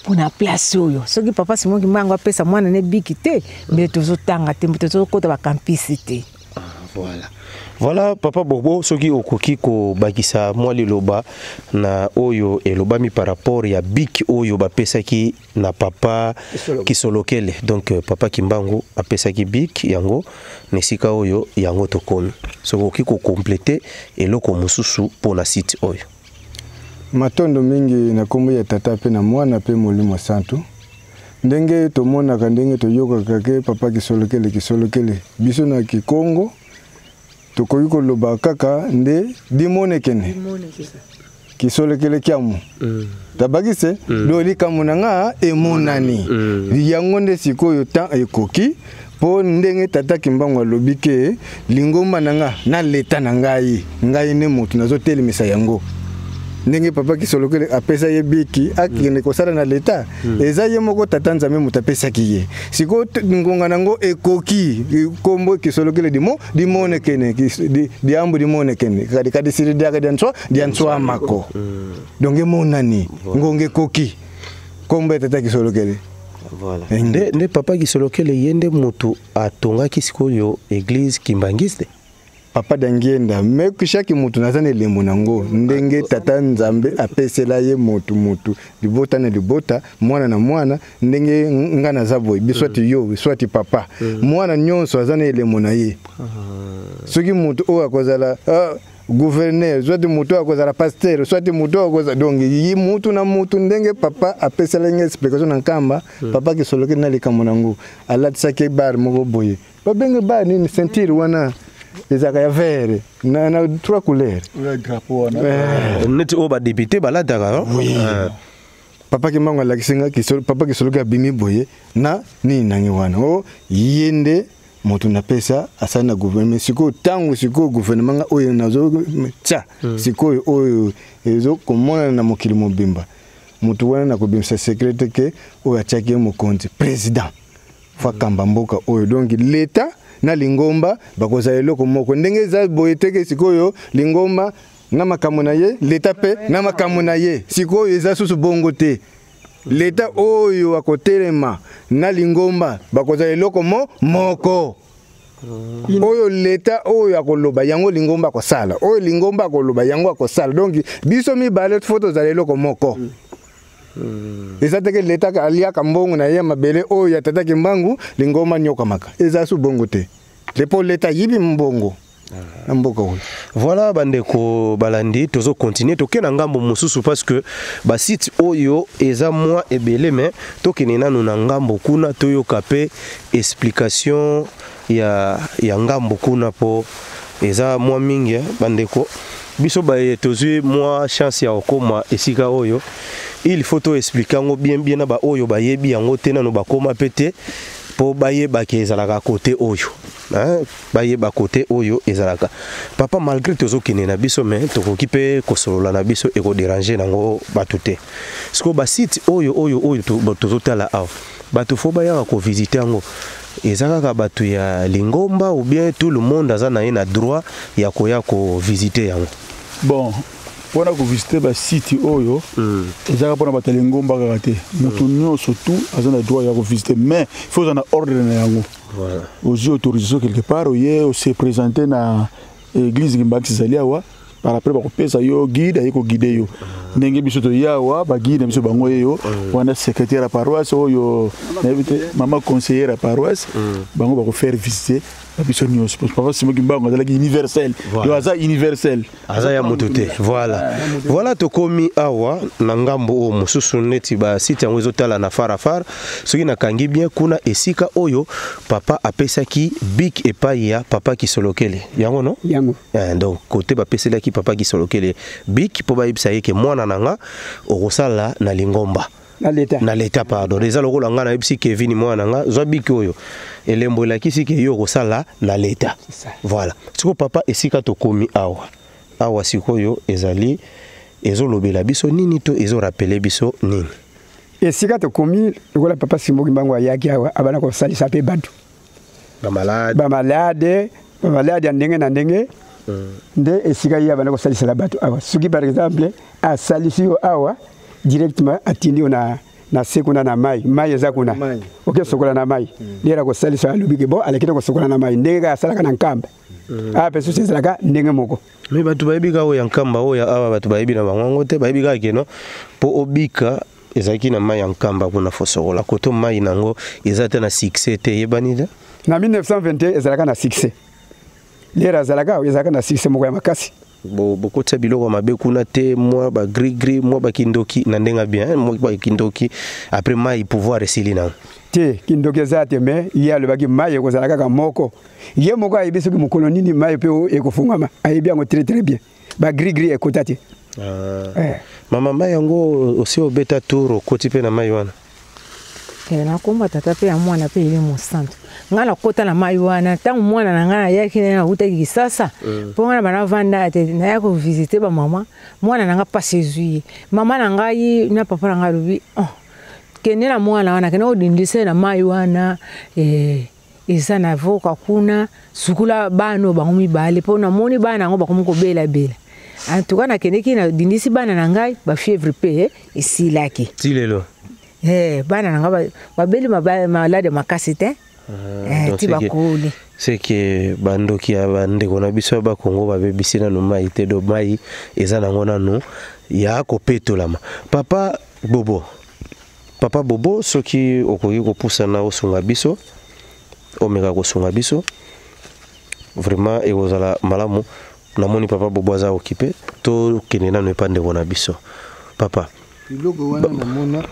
mpona place oyo soki papa Simoki Mbangu apesa mwana ne biki te mbe tozotanga te mbe tozokota bakampisi te. Voilà papa Bobo soki okoki kobakisa mwa liloba na oyo elobami par rapport ya biki oyo bapesaki na papa Kisolokele donc papa Kimbangu apesaki biki yango nesika oyo yango tokomi soki okoki kokomplete eloko mosusu mpona site oyo. Matondo mingi na kombo ya tata pe na mwana pe Molimo Santu ndenge tomonaka ndenge toyokaka ke papa Kisolokele biso na Kikongo tokoki koloba kaka nde dimonekene Kisolokele kiamu tabakise do likamu nanga emonani yango nde sikoyo ta ekoki po ndenge tata Kimbangu alobi ke lingomba nanga na leta na ngai ne motu nazotelemisa yango ndenge papa Kisolokele apesa ye biki akende kosala na leta eza ye moko tata Nzambe moto apesaki ye siko ngonga nango ekoki kombo Kisolokele dimonekene diambu dimonekene kadi siri diaka dianswa mako donc emonani ngonga ekoki kombo tata Kisolokele. Voilà. Nde papa Kisolokele yende moto atongaki sikoyo église kimbangiste papa dangienda me kishaki mutu nazane lembo nango ndenge tata Nzambe apesela ye mutu libota na libota mwana na mwana ndenge ngana zabo biswati yo biswati papa mwana nyonso azane lembo na ye soki mutu o akozala gouverneur soit mutu akozala pasteur soit mutu akozala donc yi mutu na mutu ndenge papa apesela nge explication na kamba papa Kisolokele na likambo nango alatisaki bar moko boye babenge bar ni ceinture wana ezaka ya vert na trois couleurs net o ba député balataka papa Kimbangu alakisinga papa Kisolokele bimi boye na ni nangi wana o yende moto na pesa asana gouvernement siko tango siko gouvernement oyo nazo tsa siko oyo ezo komona na mokili mobimba moto wana na kobimisa secret ke oyo achaki mokonzi président fa kamba mboka oyo donc l'état na lingomba bakoza eloko moko ndenge za boyeteke sikoyo lingomba na makambo na ye leta pe na makambo na ye sikoyo eza susu bongo te leta oyo akotelema na lingomba bakoza eloko moko oyo leta oyo akoloba yango lingomba akosala oyo lingomba akoloba yango akosala donc biso mibale photo za eloko moko eza teke leta aliaka mbongo na ye mabele oyo ya tata Kimbangu lingoma nyoka maka eza su bongo te lepo leta yibi mbongo na mboka oyo. Voilà bandeko balandi tozo continuer tokena ngambo mosusu parce que ba site oyo eza moi ebele mais tokene nanu na ngambo kuna toyoka pe explication ya ngambo kuna po eza moi mingi bandeko biso ba tozui moi chance ya okoma esika oyo il faut to expliquer ngo bien na ba oyo ba yebi yango tena no bakoma pete po baye bakezalaka côté oyo bayeba côté oyo ezalaka papa malgré tozo kine na biso mais tokoki pe kosolola na biso eko déranger nango batute siko ba site oyo tozotala aw batu fo baya ko visiter ngo ezalaka batu ya lingomba ou bien tout le monde azana na droit ya koya ko visiter yango. Bon pona ko visiter ba site oyo ezaka pona batali ngomba kaka te mutu nyonso tout azana droit ya ko visiter mais il faut en ordre na yango. Voilà. Aux autorisations quelque part on se présenter na église Kimbangiste zaliawa par après ba ko pesa yo guide ayiko guide yo ndenge biso to yawa ba guide biso bango yo wana secrétaire à paroisse oyo mama conseillère à paroisse bango ba ko faire visiter biso nyonso papa Simoki Mbangu azalaki universel yo aza universel aza ya moto te voilà tokomi awa na ngambo o mosusu neti ba site yango ezotala na farafara soki nakangi bien kuna esika oyo papa apesaki big epai ya papa Kisolokele yango no yango donc côté bapeselaki papa Kisolokele big po bayebisa ye ke mwana nanga okosala na Lingomba na l'état pardon les aloko langa na bisi Kevin mwana nga zo biki oyo elembo la kisiki yo kosala na l'état voilà siko papa esika to komi awa sikoyo ezali ezolobela biso nini to ezo rappeler biso nini esika to komi lokola papa Simoki Mbangu ayaki awa abana ko salisa pe batu ba malade ndenge na ndenge nde esika ya abana ko salisa la batu awa suki par exemple a salisi yo awa directement atindi na sekuna na mai eza kuna oke sokola na mai lera ko salisa lubike bo alekita ko sokola na mai ndenge ka salaka na nkamba peso sezalaka ndenge moko me batu bayebika oya nkamba oya awa batu bayebi na bango te bayebika keno po obika ezaki na mai ya nkamba kuna fosokola koto mai nango ezate na succès te yebani da na 1921 ezalaka na succès lera ezalaka na succès moko ya makasi beaucoup de biloko mabe kuna te moi ba gris moi ba kindoki na ndenga bien moi ba kindoki après mai pouvoir resili na te kindoki zate me ya le baki mai ko zalaka ka moko ye moko ayibiso ki mukolo nini mai pe ekofungama ayibi yango très bien ba gris ekotati mama mai yango aussi obeta tour koti pe na mai wana na komba tata pe ya mwana pe ile mosanto ngala kota na mai wana tangu mwana na ngana yaki na utaki sasa po ngana bana vanda te na yako visiter ba mama mwana nanga pasezui mama na ngai na papa na ngalubi kenela mwana wana kena odindise na mai wana eza na voka kuna sukula bano bango mibale po na moni bana ngo bakomko bela en tout cas na keneki na dindisi bana na ngai ba fièvre pe isilaki tilelo bana nanga babeli malade makasi te tibakuli c'est que bandoki ya bandeko na biso ba Kongo babebisi na no mai te do mai eza nango nanu ya kopetolama papa bobo soki okoki kopusa na osunga biso omeka kosunga biso vraiment ekozala malamu namoni papa bobo aza occupé to kende nanu epandeko na biso papa iloko wana namona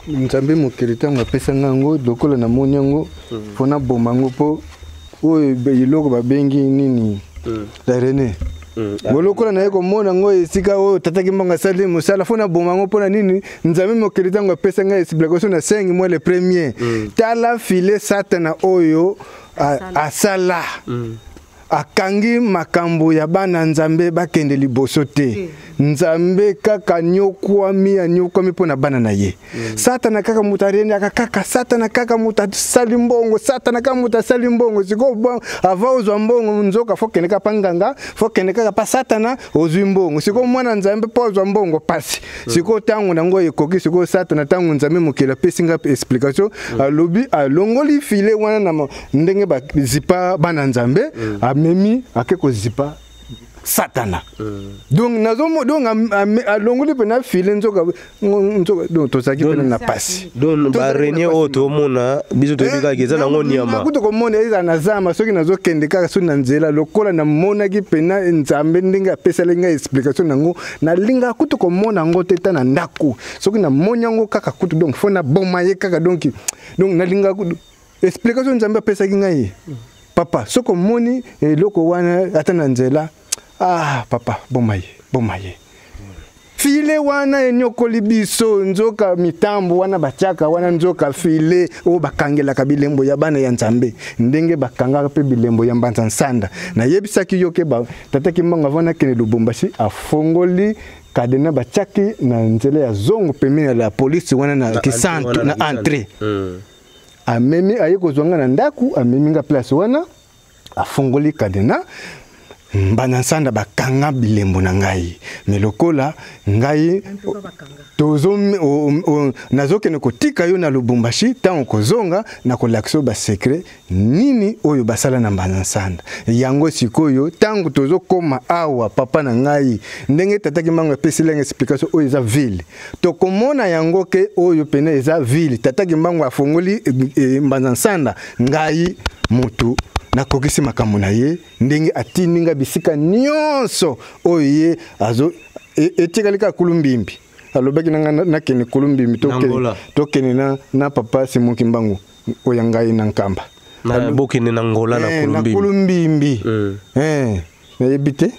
nzambe mokili ntango apesa ngango lokola namoni yango mpona boma ngo mpo oyo iloko babengi nini la rene lokola naye komona ngo esika oyo tataki mbanga asali mosala mpona boma ngo mpona nini nzambe mokili ntango apesa ngai explication na 5 mois le premier tala file satana oyo asala akangi makambo ya bana nzambe bakende liboso te nzambe kaka nyokwami pona bana na ye satana kaka mutarende kaka satana kaka mutasali mbongo satana kaka mutasali mbongo siko ava ozwa mbongo nzoka fokende ka panganga fokende kaka pa satana ozwi mbongo siko mwana nzambe po ozwa mbongo pasi siko tangu nango ekoki siko satana tangu nzambe mokela pesinga explication alobi alongoli file wana na ndenge ba zipa bana nzambe memi akeko zipa satana donc nazomo donc alongoli pena file nzoka donc tozaki pena na pasi donc ba renier auto mona biso to bika geza na ngoni yama kuto ko mona eza na zama soki nazokende kaka so na nzela lokola na mona ki pena nzambe ndenge apesa lenga explication nango na linga kuto ko mona ngo teta na ndako soki na monya ngo kaka kuto donc fona boma ye kaka donc na linga kuto explication nzambe apesa ki ngai papa soko moni eloko wana atana nzela papa bomaye file wana enyokoli biso nzoka mitambo wana bachaka wana nzoka file o bakangela kabilembo ya bana ya nzambe ndenge bakanga pe bilembo ya mbanza nsanda na yebisaki yoke ba tataki mbanga vana kene Lubumbashi afongoli kadena bachaki na nzela ya zongo pemene la police wana na kisantu na entrée amemi ayeko zonga na ndaku amemi nga place wana afongoli kadena bana nsanda bakanga bilembo na ngai melokola ngai tozo nazokene kotika yo na Lubumbashi tango kozonga na kolakso ba secret nini oyo basala na bana nsanda yango sikoyo tango tozo koma awa papa na ngai ndenge tataki mango peselenga explication oyo eza ville to komona yango ke oyo pene eza ville tataki mango afongoli bana nsanda ngai mutu nakokisi makambo na ye ndenge atininga bisika nyonso oyo ye azo etikali ka kulumbimbi alobaki nanga nakene kulumbimbi tokene na papa Simoki Mbangu oyo ngai na nkamba na bokene na Ngola na kulumbimbi nayebite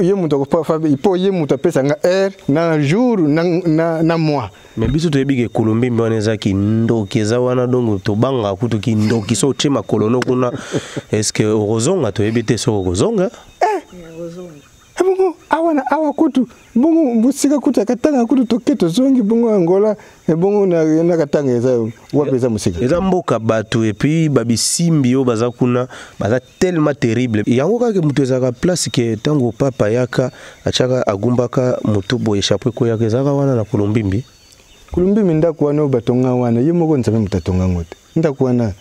ye mutu akofa ipo ye mutu apesanga heure na jour na mois mais biso toyebi ke kulumbimbi wana ezaki ndoki eza wana dongo tobanga kutuki ndoki so otie makolo kuna eske okozonga toyebi te so okozonga bongo awa kutu bongo busika kutu akatanga kutu toketo zongi bongo Angola bongo na katanga eza wapeza musika eza mboka bato et puis babisimbi yo baza kuna baza tellement terrible yango kaka mutu ezaka place ke tango papa yaka achaka agumbaka mutu boye chapeau ko yaka ezaka wana na kulumbimbi ndako wana batonga wana ye moko nzambe mutatonga ngote ndako wana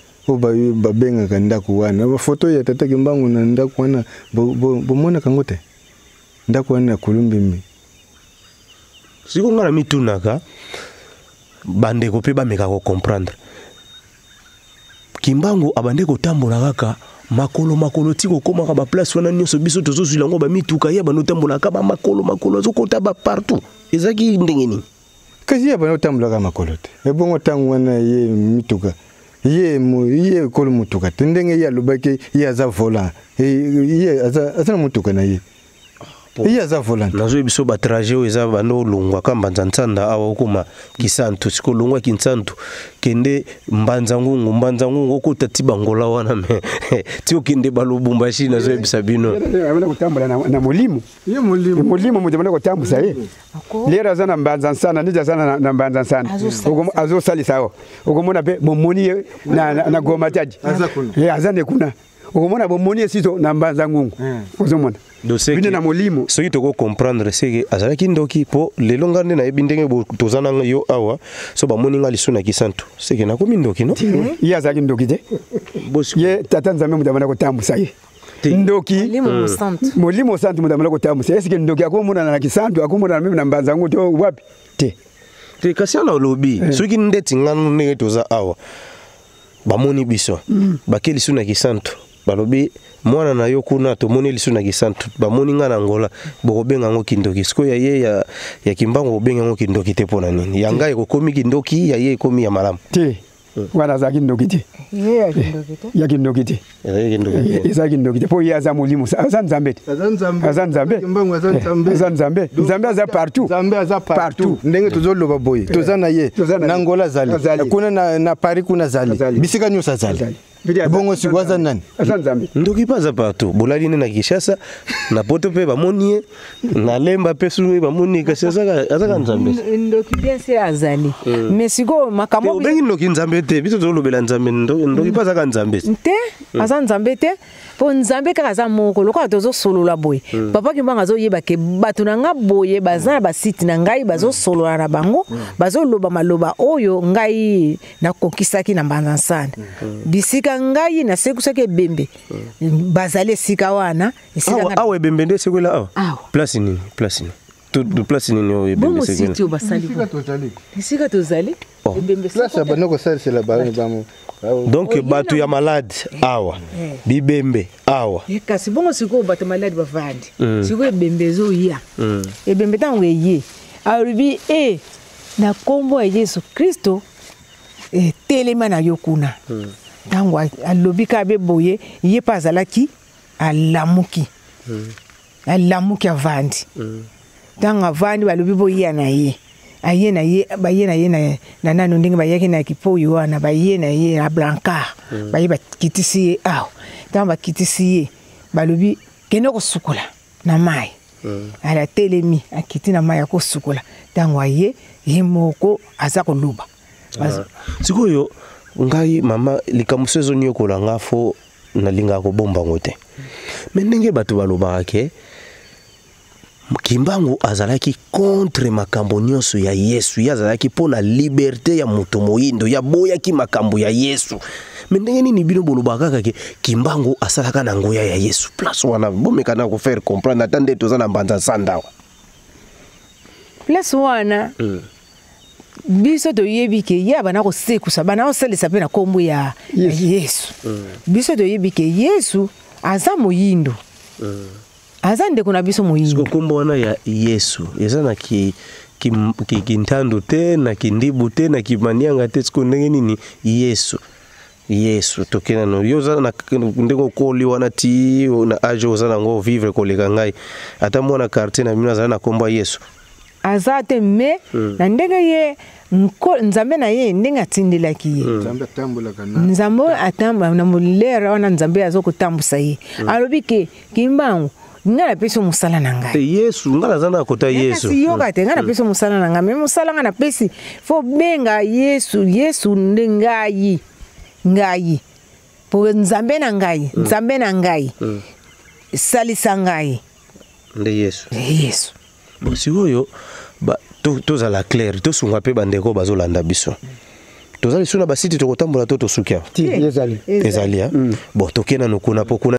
babengaka ndako wana bafoto ya tata Kimbangu na ndako wana bomona kangote ndako wana na kulumbimbi siko ngana mitunaka bandeko pe bameka ko comprendre Kimbangu abande kotambola kaka makolo tiko koma ka ba place wana nyonso biso tozozwila ngo ba mituka ya banotambola ka ba makolo zokota ba partout ezaki ndengeni kasi ya banotambola ka makolo te ebongo tangu wana ye mituka ye kolo mutuka tendenge ya lobaki ye aza volant ye aza mutuka na ye iya za volant nazo biso ba trajet eza bando longwa kamba nzantsanda awa okoma Kisantu siko longwa Kinsantu kende mbanza ngungu ko tatiba Ngola wana me tio kende balubumbashi nazo bisa bino abana kutambula na mulimo ye mulimo mujamana kutambusa ye lera zana mbanza sana nija sana na mbanza sana azo salisawo ukomona be bomoni na goma taji azane kuna ukomona bomoni sito na mbanza ngungu uzomona bine na molimo soki toko comprendre seke azalaki ndoki po lelo ngande na ebindenge tozana yo awa so ba moninga lisuna Kisantu seke nakomi ndoki no ye azalaki ndoki te ye tata nzambe mutamana kotambusa ye ndoki molimo santu mutamana kotambusa seke ndoki akomona na Kisantu akomona meme na mbanza ngungu to wapi te kasi ana lobi soki ndeti ngano ne toza awa ba moni biso bakeli suna Kisantu balobi mwana na yo kuna tomoni lisuna Kisantu bamoni nga na Ngola bokobenga ngo kindoki siko ya ye ya Kimbangu bobenga ngo kindoki te pona nini yanga ekokomi kindoki ya ye ekomi ya malamu te wana za kindoki te ya kindoki te ya kindoki te po ya za mulimo aza nzambe nzambe aza partout ndenge tozoloba boye tozana ye na Ngola zali kuna na Paris kuna zali bisika nyusa zali bongo sikwaza nani azanzambe ndoki paza partout bolali na Kishasa na poto pe bamoni na Lemba pe sulu bamoni Kishasa azaka nzambe ndoki bien c'est azali mais siko makamo bengi ndoki nzambe te biso tolobela nzambe ndoki paza ka nzambe te azanzambe te po nzambe kaka za moko lokola tozo solola boye papa Kimbangu azoyeba ke bato na nga boye bazana ba site na ngai bazo solola na bango bazo loba maloba oyo ngai na kokisaki na mbanza sana bisika ngai na sekusaki ebembe bazale sika wana awa ebembe nde sekwela awa place nini de place nini oyo ebembe sekwela bongo basali sika tozali ebembe place banoko salisela bamo donc bato ya malade awa bibembe awa kasi bongo siko bato malade bavandi siko ebembe ezoya ebembe ntango eye alobi na kombo ya Yesu Kristo telema na yo kuna ntango alobi ka be boye ye pa azalaki alamuki avandi ntango avandi balobi boye na ye aye na ye na nano ndenge bayaki na kipoyo wana baye na ye na Blanca baye bakitisi ye awa ntango bakitisi ye balobi kende kosukola na mai ala telemi akiti na mai akosukola ntango aye ye moko aza koluba sikoyo ngai mama likamuso ezoni yokola ngafo nalinga kobomba ngote ndenge bato balobaka ke Kimbangu azalaki contre makambo nyonso ya Yesu yazalaki pona liberté ya moto moyindo ya boyaki makambo ya Yesu ndenge nini bino bolobaka kaka ke Kimbangu asalaka na ngoya ya Yesu place wana bomeka na ko faire comprendre atande toza na mbanza sandawa place wana biso toyebi ke ya bana ko sekusa bana osalisa pe na kombo ya Yesu biso toyebi ke Yesu aza moyindo aza ndeko na biso moyindo siko kombo wana ya Yesu eza na kintandu te na kindibu te na kimanianga te siko ndenge nini Yesu tokena no yoza na ndeko koli wana ti na ajo za ngo vivre koleka ngai ata mwana quartier na mina za na kombo Yesu azate me na ndenge ye nzambe na ye ndenge atindelaki ye nzambe atamba na mulera wana nzambe azokotambusa ye alobi ke kimbangu ngala peso musala na ngai Yesu ngala zana kota Yesu si yoka te ngala peso musala na ngai me musala ngana pesi fo benga Yesu ndengai ngai po nzambe na ngai salisa ngai nde Yesu bosi oyo ba toza la claire to sunga pe bandeko bazolanda biso tozali suna basiti tokotambola to tosukia ezali bon tokena nokuna pokuna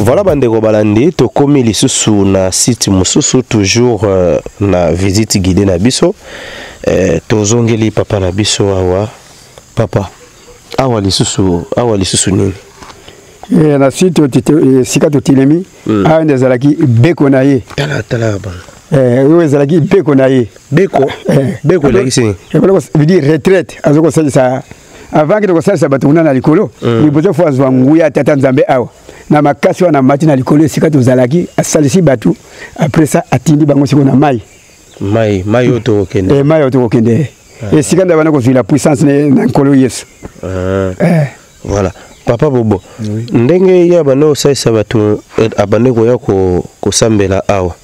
Voilà bandeko balandi tokomi lisusu na site mususu toujours na visite guidée na biso tozongeli papa na biso awa papa awa lisusu nini na site sika totilemi awa ndezalaki beko na ye tala ba oyo ezalaki beko na ye beko elakisi veut dire retraite azokosalisa avant que tokosalisa bato kuna na likolo liboso fo azwa nguya tata nzambe awa na makasi wana mati na likolo esika tozalaki asalisi bato après ça atindi bango siko na mai oyo tokokende mai oyo tokokende esika nda bana kozwi la puissance na nkolo Yesu voilà papa bobo ndenge ya bana osalisa bato abane koya kosambela awa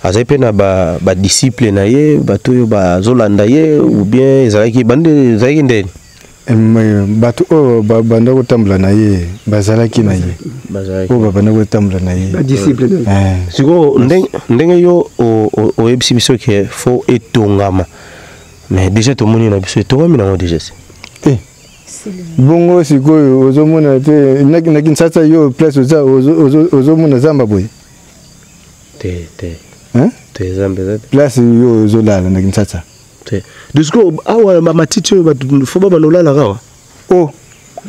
azali pe na ba disciple na ye bato oyo bazolanda ye ou bien ezalaki ndeni bato oyo babanda kotambola na ye bazalaki na ye oyo babanda kotambola na ye sikoyo ndenge yo oyebisi biso ke fo etongama mais déjà tomoni na biso etongami nango déjà bongo sikoyo ozomona te na Kinshasa yo place ozomona zamba boye te zamba place yo ozolala na Kinshasa disco awa matiti oyo bato fo babalolala kawa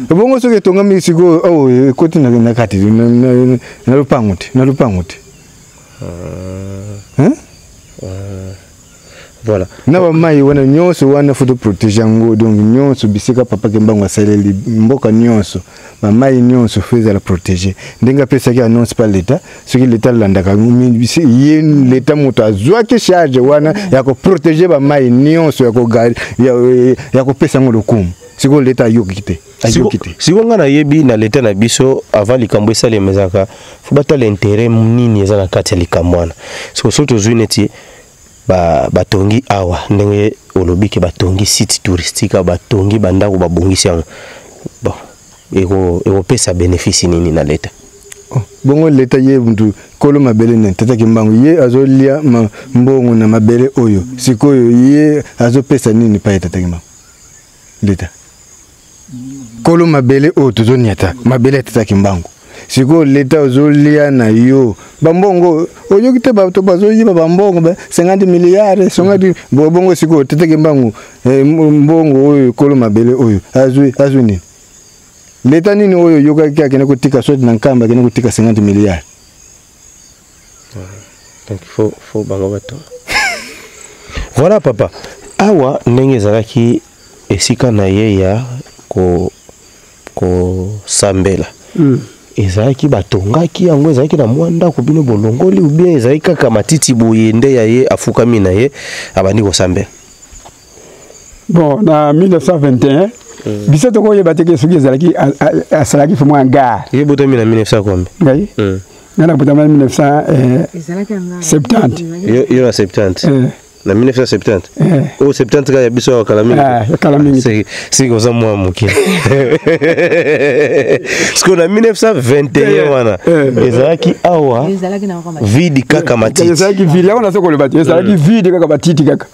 bongo soki etongami sikoyo awo ekoti na kati na lupango te voilà na bamai wana nyonso wana foto protéger yango donc nyonso bisika papa Kimbangu asaleli mboka nyonso bamai nyonso feza la protéger ndenge apesaki annonce par l'état soki l'état landaka ye l'état moto azwaki charge wana ya ko protéger bamai nyonso ya ko pesa ngo lokumu siko l'état ayoki te siko nga nayebi na l'état na biso avant likambo esalemezaka fo batala intérêt nini eza na kati ya likambo wana siko so tozwi neti batongi awa ndenge olobike batongi site touristique batongi bandako babongisi yango bon ekopesa bénéfice nini na leta bongo leta ye mtu kolo mabele na tata kimbangu ye azolia mbongo na mabele oyo sikoyo ye azopesa nini pa tata kimbangu leta kolo mabele oyo tozoniata mabele tata kimbangu siko leta ozolia na yo bambongo oyo kite bato bazoyiba bambongo 50 milliards songadi bongo siko tata kimbangu mbongo oyo kolo mabele oyo azwi nini leta nini oyo yoka kene kotika soit na nkamba kene kotika 50 milliards donc il faut bango bato voilà papa awa ndenge ezalaki esika na ye ya ko sambela ezalaki batongaki yango ezalaki na mwanda ko bino bolongoli ou bien ezalaki kaka matiti boye nde ya ye afukami na ye abandi ko sambela bon na 1921 biso to ko yeba teke soki ezalaki asalaki fo mwa gare ye botami na 1900 kombe ngai nana botami na 1970 yo na 70 na 1970 au 70 ka ya biso ya Kalamini c'est comme ça moi moki parce que na 1921 wana ezalaki awa vide kaka matiti ezalaki vide ya ona soko le bati ezalaki vide kaka matiti kaka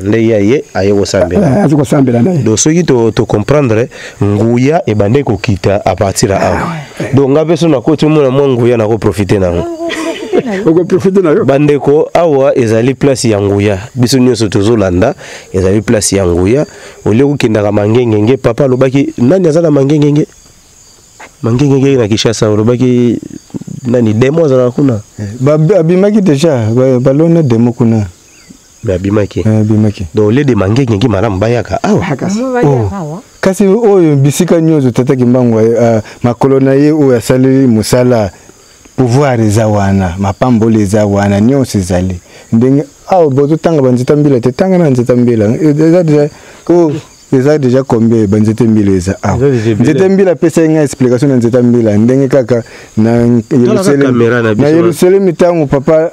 nde ye aye kosambela azokosambela naye donc soki to comprendre nguya ebande kokita à partir awa donc ngabe so na koti mona mwa nguya na ko profiter nango oko profiter nayo bandeko awa ezali place ya nguya biso nyonso tozolanda ezali place ya nguya ole kokendaka mangengenge papa lobaki nani azala mangengenge na Kishasa lobaki nani demo azala kuna abimaki déjà balona demo kuna babimaki abimaki donc le de mangengenge malamu bayaka awa kasi oyo bisika nyonso tata kimbangu makolo na ye oyo asali musala pouvoir eza wana mapambolo eza wana nyonso ezali ndenge awa bozotanga banzeta mbila te tanga na nzeta mbila eza déjà combien banzeta mbila eza awa nzeta mbila pesa nga explication na nzeta mbila ndenge kaka na Yerusalem mitango papa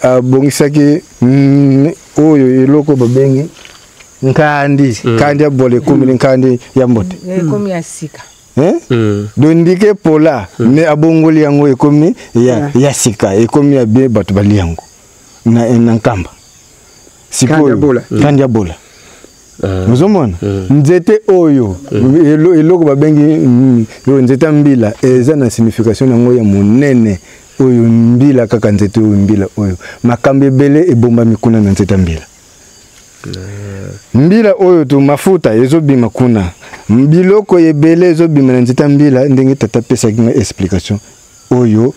abongisaki oyo eloko babengi nkandi kandi ya bole komili nkandi ya mbote komi ya sika dondike pola me abongoli yango ekomi ya sika ekomi ya be bato bali yango na nkamba sikoyo kandi ya bola muzomona nzete oyo eloko babengi nzeta mbila eza na signification yango ya monene oyo mbila kaka nzete oyo mbila oyo makambe bele ebomba mikuna na nzeta mbila mbila oyo tu mafuta ezobima kuna biloko ebele ezobima na nzeta mbila ndenge tata pesa kinga explication oyo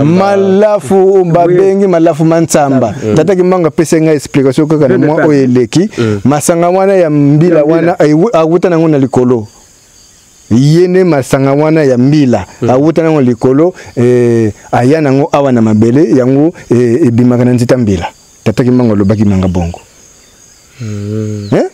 malafu babengi malafu mansamba tata kimanga pesa nga explication kaka na mwa oyo eleki masanga wana ya mbila wana awuta nango na likolo yene masanga wana ya mbila awuta nango likolo aya nango awa na mabele yango ebimaka na nzeta mbila tata kimanga lobaki manga bongo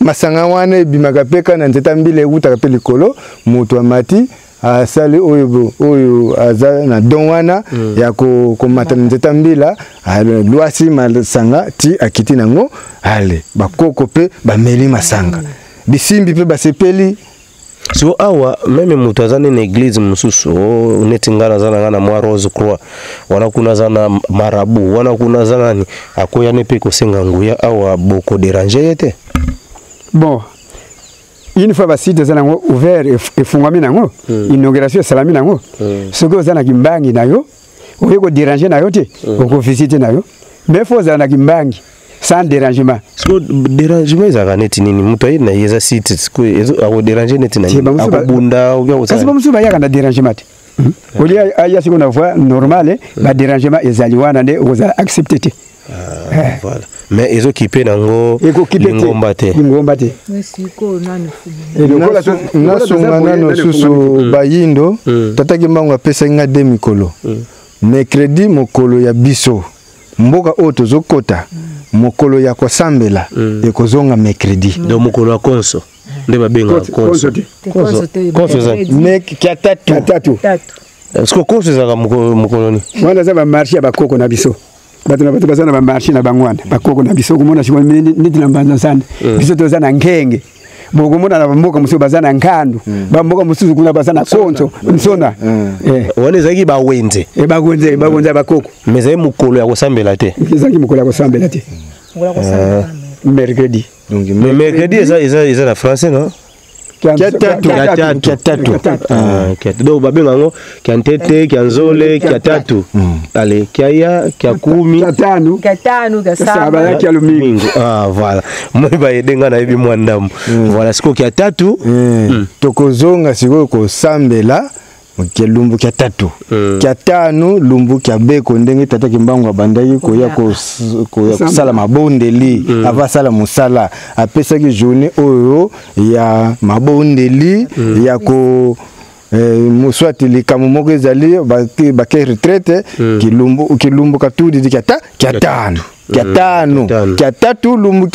masanga wana ebimaka peka na nzeta mbila ewutaka pe likolo moto amati asali oyo aza na don wana ya komata na nzeta mbila lwasi masanga ti akiti nango ale bakoko pe bameli masanga bisimbi pe basepeli so awa meme mutu aza na église mususu neti ngana zana na mwa Rose Croix wana kuna zana marabu wana kuna zana ni akoya ne pe kosenga nguya awa boko déranger yete bon une fois basite zana ngo ouvert et fungami nango inauguration salami nango soko zana kimbangi nayo oyeko déranger nayo te oko visiter nayo mais faut zana kimbangi sans dérangement. So dérangement ezaka neti nini mutu ayi na yeza site ko ako déranger neti na akobunda ou bien kasi bamusu bayaka na dérangement te oli aya siko na voix normale ba dérangement ezali wana nde oza accepter te voilà mais ezo kipe nango ngomba te siko nani nasonga nano susu bayindo tata kimbangu apesa nga 2 mikolo mercredi mokolo ya biso mboka oyo tozokota mokolo ya kosambela ekozonga mercredi donc mokolo ya konso nde babenga konso mek katatu est-ce que konso ezaka mokolo ni wana za ba marché ya bakoko na biso bato na bato baza na bamarché na bangwana bakoko na biso komona siko neti na mbanza sana biso toza na nkenge bokomona na bamboka mosusu baza na nkandu bamboka mosusu kuna baza na konso nsona wana ezalaki bawenze bawenze bakoko mais ezali mokolo ya kosambela te ezalaki mokolo ya kosambela te mercredi mais mercredi eza na français non kiatatu donc babenga yango kiantete kianzole kiatatu ale kiaya kiakumi kiatano kiasaba kialumingo voilà moi bayedenga na yebi mwandamu voilà siko kiatatu tokozonga siko kosambela lumbu kia tatu kia tano lumbu kia beko ndenge tata kimbangu abandaki koya kosala mabondeli ava sala musala apesaki journée oyo ya mabondeli ya ko muswati likambo moko ezali bake retraite kilumbu katudi kia tano kia tatu lumbu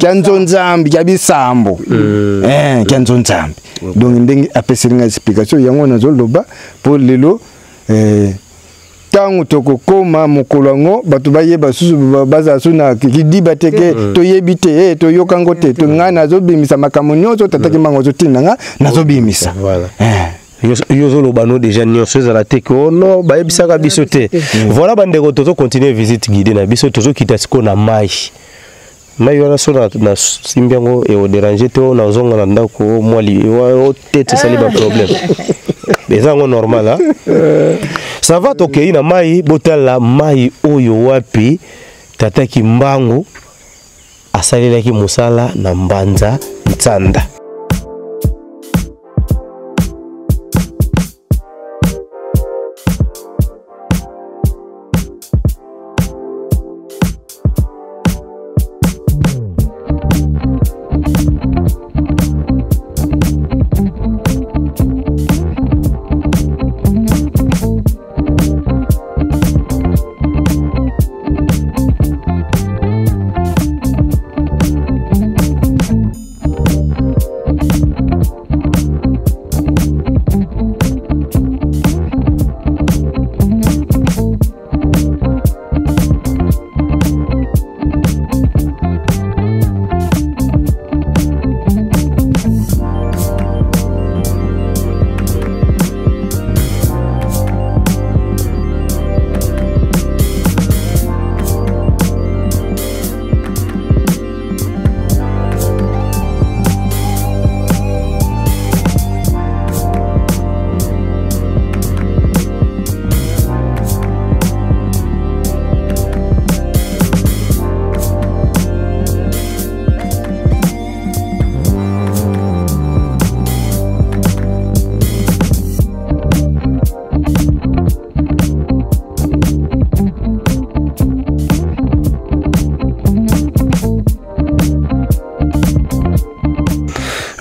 kia nzonzambi kia bisambo kia nzonzambi donc ndenge apeselinga explication yango nazoloba po lelo tango tokokoma mokolo yango bato bayeba susu baza su na kidiba teke toyebi te toyokango te ngai nazobimisa makambo nyonso tataki mbango ozotinda nga nazobimisa yozoloba no déjà nyonso ezala te ko no bayebisaka biso te voilà bandeko tozocontinue visite guide na biso tozokita siko na mai mai wana so na simbi yango eodérange te na ozonga na ndako mwali tete esali baproblème eza yango normal ça va tokei na mai botala mai oyo wapi tata Kimbangu asalelaki mosala na Mbanza Ntsanda.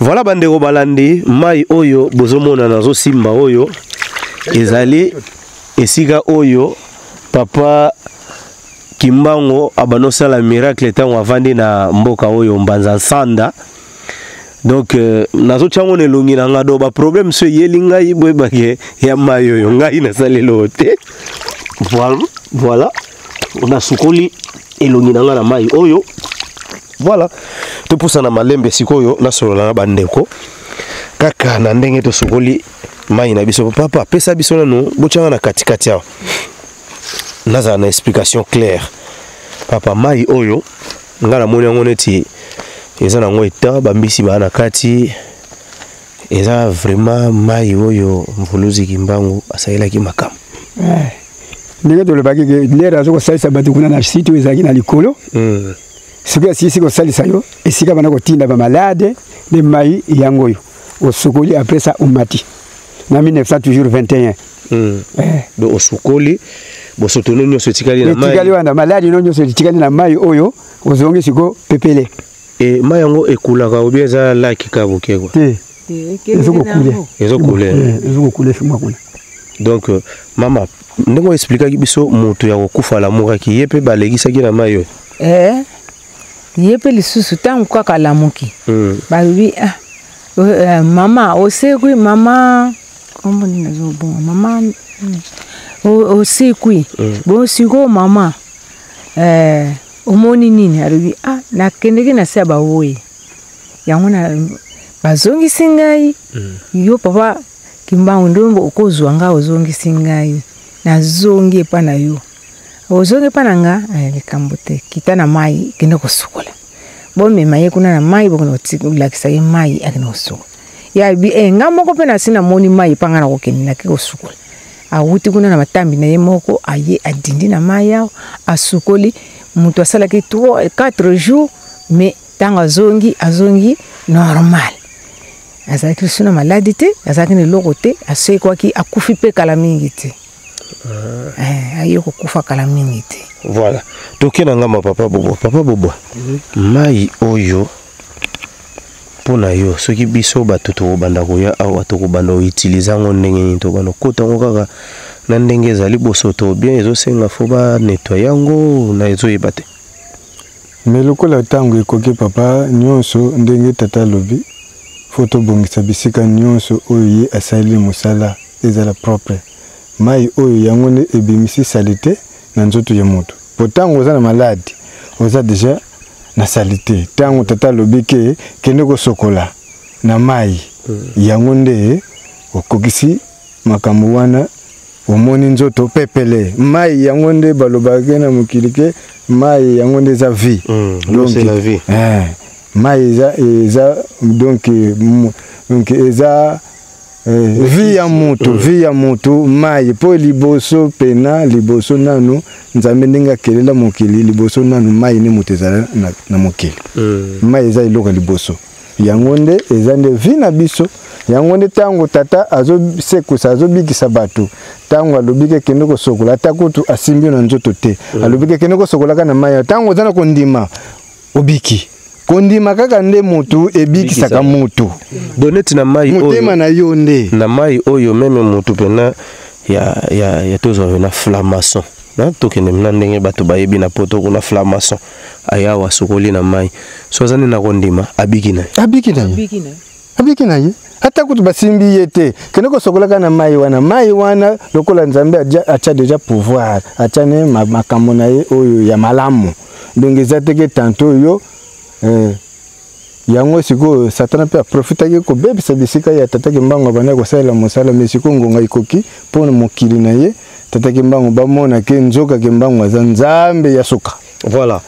Voilà bandeko balandi mai oyo bozomona nazo simba oyo ezali esika oyo papa Kimbangu abanosala miracle tango avandi na mboka oyo Mbanza Ntsanda. Donc nazo chango nelongi na ngado ba problème so yelinga yibwe bake ya mai oyo ngai na salelo te. Voilà on a sukoli elongi na ngana mai oyo. Voilà, tu poussa na malembe sikoyo na solo na bandeko kaka na ndenge to sokoli mai na biso papa pesa biso nanu bochanga na katikati yao naza na explication claire papa mai oyo ngala moni yango neti eza na ngo eta bambisi bana kati eza vraiment mai oyo mvuluzi Kimbangu asailaki makambo ndenge to lebaki lera azoko salisa batu kuna na site ezaki na likolo Suka sisi ko salisa yo esika bana ko tinda ba malade de mai yango yo osukoli après ça umati na 1921 do osukoli bosotono nyo sotikali na mai tikali wana malade no nyo sotikali na mai oyo ozongi siko pepele mai yango ekulaka obieza laki kabukeko ezokule fuma kuna donc mama ndenge expliquer biso moto ya kokufa la mokaki yepe balegisaki na mai yo yepe lisusu tangu kaka lamuki babi mama osekwi mama kombo ninazo bon mama osikwi bon siko mama omoni nini alobi nakendeki na se ya bawoye yango na bazongisi ngai yo papa Kimbangu ndombo okozwa nga ozongisi ngai nazongi epa na yo ozongi epa na nga likambo te kita na mai kende kosukola bomema ye kuna na mai bokolakisa ye mai akende kosukola ya bi nga moko mpe nasi namoni mai epa nga na kokende nake kosukola awuti kuna na matambi na ye moko aye adindi na mai awo asukoli mutu asalaki 4 jours mais ntango azongi normal azalaki suna maladi te azalaki na eloko te asekwaki akufi mpe kala mingi te aye kokufa kala mingi te. Voilà toke na ngamba papa bobo mai oyo pona yo soki biso bato tokobanda koya awa tokobanda outilize yango ndenge nini tokobanda okota yango kaka na ndenge ezali bosoto bien ezosenga fo banettoye yango na ezoyeba te. Mais lokola ntango ekoki papa nyonso ndenge tata alobi fo tobongisa bisika nyonso oyo ye asali mosala ezala propre. Mai oyo yango nde ebimisi salite na nzoto ya moto. Po ntango oza na maladi oza deja na salite. Ntango tata alobi ke kende kosokola na mai yango nde okokisi makambo wana omoni nzoto pepele. Mai yango nde balobaki na mokili ke mai yango nde eza vie. C'est la vie. Mai eza donc eza vie ya moto mai po liboso pena liboso nanu nzambe ndenge kelela mokili liboso nanu mai ne moto ezala na mokili. Mai eza iloko liboso yango nde eza nde vie na biso yango nde tango tata azosekusa azobikisa bato tango alobike kende kosokola atakutu asimbi na nzoto te alobike kende kosokola kana mai tango ozana kondima obiki kondima kaka nde mutu ebikisaka mutu doneti na mai oyo mutema na yo nde na mai oyo meme mutu pena ya tozo na flamason na tokende mna ndenge bato bayebi na poto kuna flamason ayawa sokoli na mai so azani na kondima abiki na ye hata kutu basimbi yete kene ko sokola kana mai wana lokola nzambe acha deja pouvoir acha ne makambo na ye oyo ya malamu donc ezateke tanto yo yango siko satana pe profita ke ko bebisa bisika ya tata Kimbangu bana ko sala mosala mesiko ngonga ikoki pona mokili na ye tata Kimbangu bamona ke nzoka Kimbangu za nzambe ya suka. Voilà.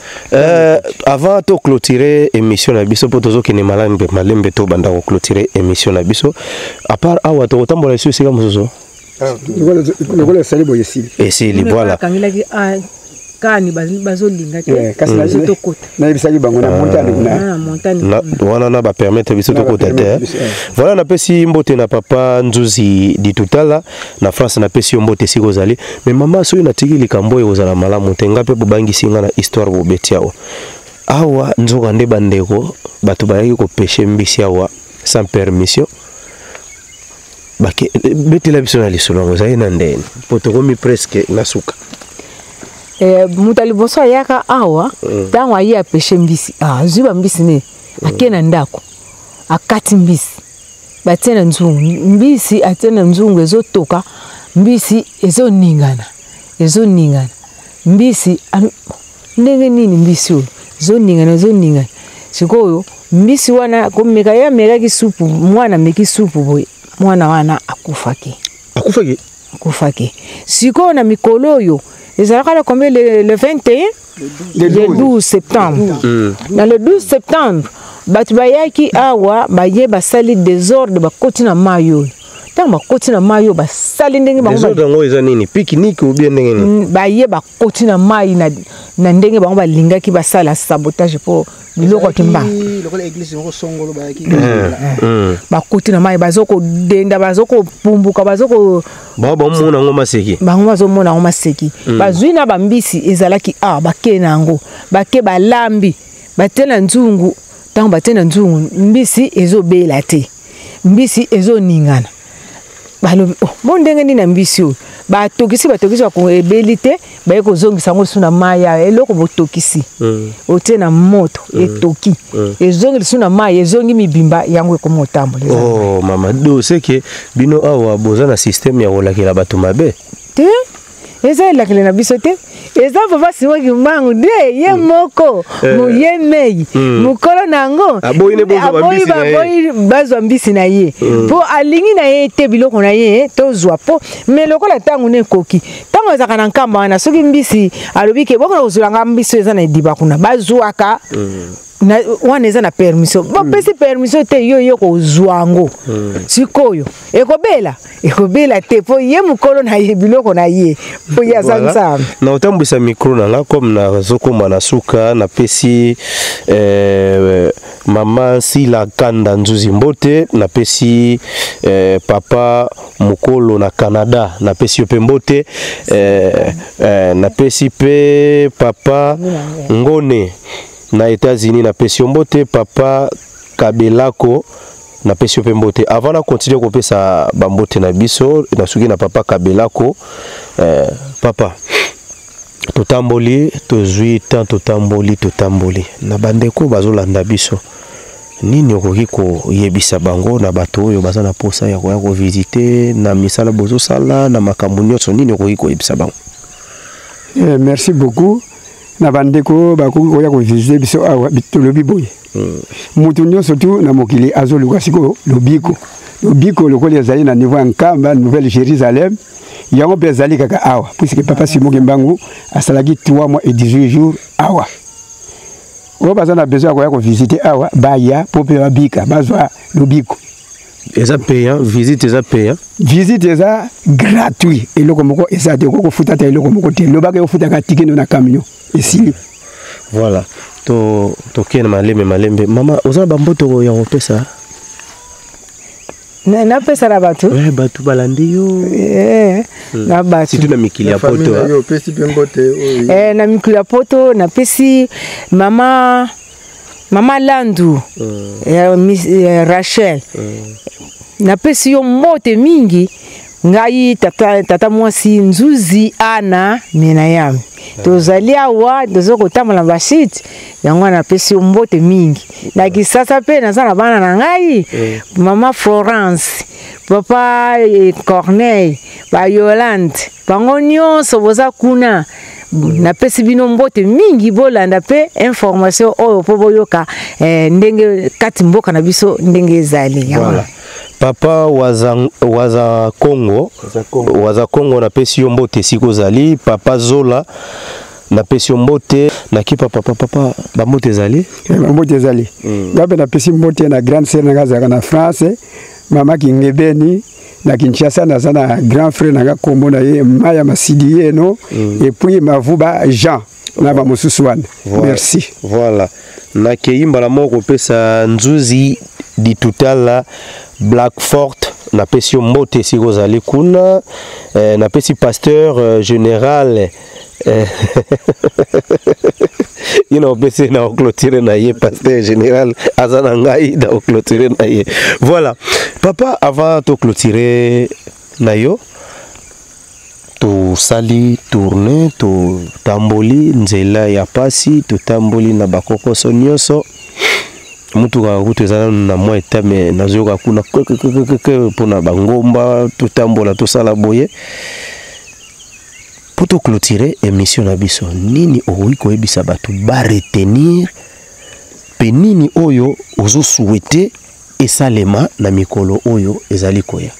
Avant de clôturer l'émission na biso pour tozo kene malembe to banda ko clôturer l'émission na biso à part awa to tambola sur sika mososo le sali boyesili et c'est voilà kani bazolinga te kasi na bisaki bango na montagne wana na ba permettre biso to kota te. Voilà na pesi mbote na papa Nzuzi di tutala na France na pesi mbote siko zali mais mama so na tiki likambo yo zala malamu tenga pe bobangi singa na histoire bo betiawa awa nzoka nde bandeko bato bayaki ko pêcher mbisi awa sans permission bake betela biso na lisolongo za ina ndeni potokomi presque nasuka mutali boso yaka awa tango aye apeshe mbisi zuba mbisi ne akena ndako akati mbisi batena nzungu mbisi atena nzungu ezotoka mbisi ezoningana mbisi ndenge nini mbisi oyo ezoningana sikoyo mbisi wana komeka ya mekaki supu mwana meki supu boye mwana wana akufaki sikoyo na mikolo oyo ezalaka combien le 21 le 12 septembre dans le 12 septembre batu bayaki awa baye basali désordre bakoti na mayo tango bakoti na mayo basali ndenge bango désordre ngo eza nini pique-nique ou bien ndenge nini baye bakoti na mai na ndenge bango balingaki basala sabotage pour biloko Kimbangu lokola église ngo songolo bayaki bakoti na mai bazoko denda bazoko pumbuka bazoko mona ngo maseki bango bazomona ngo maseki bazwi na bambisi ezalaki bake nango bake balambi batena nzungu tango batena nzungu mbisi ezobela te mbisi ezoningana balo ndenge nini na mbisi oyo batokisi bako ebeli te baye kozongisa ngo suna maya eloko botokisi otie na moto etoki ezongi suna maya ezongi mibimba yango ekomotambola mama do seke bino awa boza na système ya kolakela bato mabe te eza elakele na biso te eza papa Simoki Mbangu nde ye moko moye mei mokolo nango aboyi bazwa mbisi na ye po alingi na ye te biloko na ye tozwa po me lokola ntango ne ekoki ntango ezaka na nkamba wana soki mbisi alobi ke bokola kozwelanga mbisi eza na ediba kuna bazwaka wana eza na permission bapesi permission te yo kozwa yango sikoyo ekobela te po ye mokolo na ye biloko na ye po ye aza nzambe na otambwisa mikro na nga comme nazokoma na suka napesi mama Sila Kanda Nzuzi Mbote napesi papa mokolo na Canada napesi yo pe mbote napesi pe papa Ngone na États-Unis na pesio mbote papa Kabelako na pesio pe mbote avant na continuer ko pesa bambote na biso na suki na papa Kabelako papa totamboli tozwi tant totamboli na bandeko bazolanda biso nini okoki ko yebisa bango na bato oyo baza na posa ya ko visiter na misala bozo sala na makambo nyonso nini okoki ko yebisa bango merci beaucoup na bandeko bakoki koya ko visiter biso awa bitolobi boye mutu nyonso tu na mokili azoluka siko lobiko lokoli ezali na niveau ya Nkamba Nouvelle Jérusalem yango pe ezali kaka awa puisque papa Simoki Mbangu asalaki 3 mois et 18 jours awa o baza na besoin koya ko visiter awa baya pope babika bazwa lobiko eza payant visite eza gratuit eloko moko eza te ko futa ta eloko moko te lobaka yo futa ka ticket na camion esili voilà to kena malembe mama oza bamboto ya kopesa na pesa la batu batu balandi yo na batu situ na mikili ya poto yo pesi pe mbote na mikili ya poto na pesi mama Landu Rachel na pesi yo mbote mingi ngai tata mwasi Nzuzi Ana Menayami tozali awa tozoko tamala bashit yango na pesi yo mbote mingi na kisasa pe naza na bana na ngai mama Florence papa Corneille ba Yolande bango nyonso boza kuna na pesi bino mbote mingi bolanda pe information oyo po boyoka ndenge kati mboka na biso ndenge ezali voilà. Papa waza Congo na pesi yo mbote siko zali papa Zola na pesi yo mbote na ki papa bambote zali babe na pesi mbote na grande sœur nga zaka na France mama Kingebeni na Kinshasa na sana grand frère nga kombo na ye Maya Masidi yeno et puis Mavuba Jean na ba mususuana merci voilà na keimba la moko pesa Nzuzi di tutala Blackfort na pesi mbote siko zali kuna na pesi pasteur général pesi na clôturer na ye pasteur général azana ngai da clôturer na ye voilà papa avant de clôturer na yo to sali tourner to tamboli nzela ya pasi to tamboli na bakoko sonyoso mutu ka kutezana na mwa etame nazoka kuna pona bangomba to tambola to sala boye pour to clôturer émission na biso nini oyi ko ebisa batu ba retenir pe nini oyo ozo souhaiter esalema na mikolo oyo ezali koya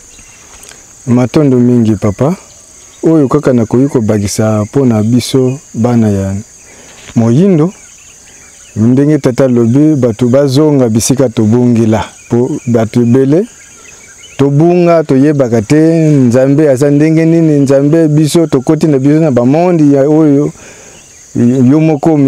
matondo mingi papa oyo kaka na koyi ko bagisa pona biso bana ya moyindo ndenge tata lobi batu bazonga bisika tobungila po batu bele tobunga toyebaka te nzambe asa ndenge nini nzambe biso tokoti na biso na bamondi ya oyo yo moko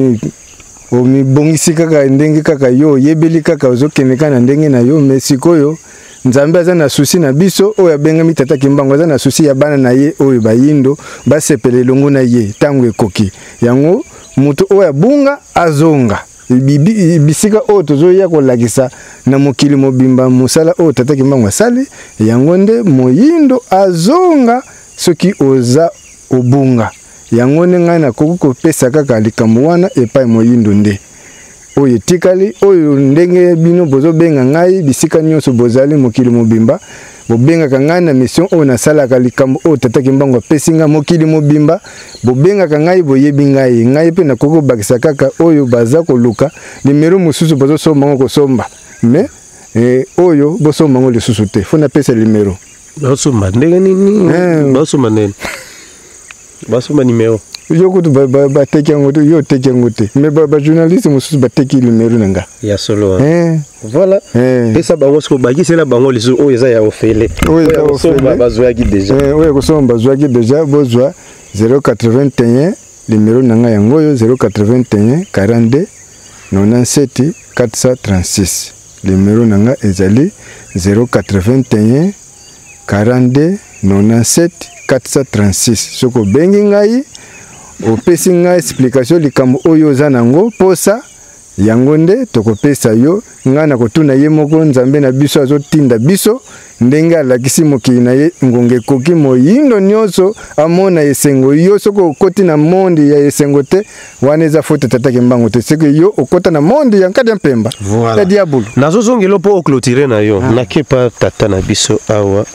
omibongisi kaka ndenge kaka yo yebeli kaka ozokendeka na ndenge na yo mesikoyo nzambe aza na susi na biso oyo abengami tata Kimbangu aza na susi ya bana na ye oyo bayindo basepele longo na ye tango ekoki yango mutu oyo abunga azonga bisika oyo tozoya kolakisa na mokili mobimba musala oyo tata Kimbangu asali yango nde moyindo azonga soki oza obunga yango nde ngai nakoki kopesa kaka likambo wana epai moyindo nde oyo tikali oyo ndenge bino bozo benga ngai bisika nyonso bozali mokili mobimba bobengaka ngai na mission oyo nasalaka likambo oyo tata Kimbangu apesi nga mokili mobimba bobengaka ngai boyebi ngai mpe nakoki kobakisa kaka oyo baza koluka nimero mosusu bazosomba ngo kosomba mais oyo bosomba ngo lisusu te fo napesa nimero basomba ndenge nini basomba nini basomba nimero yo kutu bateki yango te yo teki yango te mais bajournaliste mosusu bateki nimero na nga ya solo voilà pesa bango siko bakisela bango lisusu oyo eza ya ofele oyo kosomba bazwaki deja oyo kosomba bazwaki deja bozwa 081 nimero na nga yango oyo 081 42 97 436 nimero na nga ezali 081 42 97 436 soko bengi ngai opesi ngai explication likambo oyo za nango posa yango nde tokopesa yo nga na kotuna ye moko nzambe na biso azotinda biso ndenge alakisi mokili na ye ngonge koki moyindo nyonso amona esengo yo soko okoti na monde ya esengo te wana eza fote tata Kimbangu te seko yo okota na monde ya nkadi ya mpemba ya diabolo nazozongela mpo oclotire na yo nakepa tata na biso awa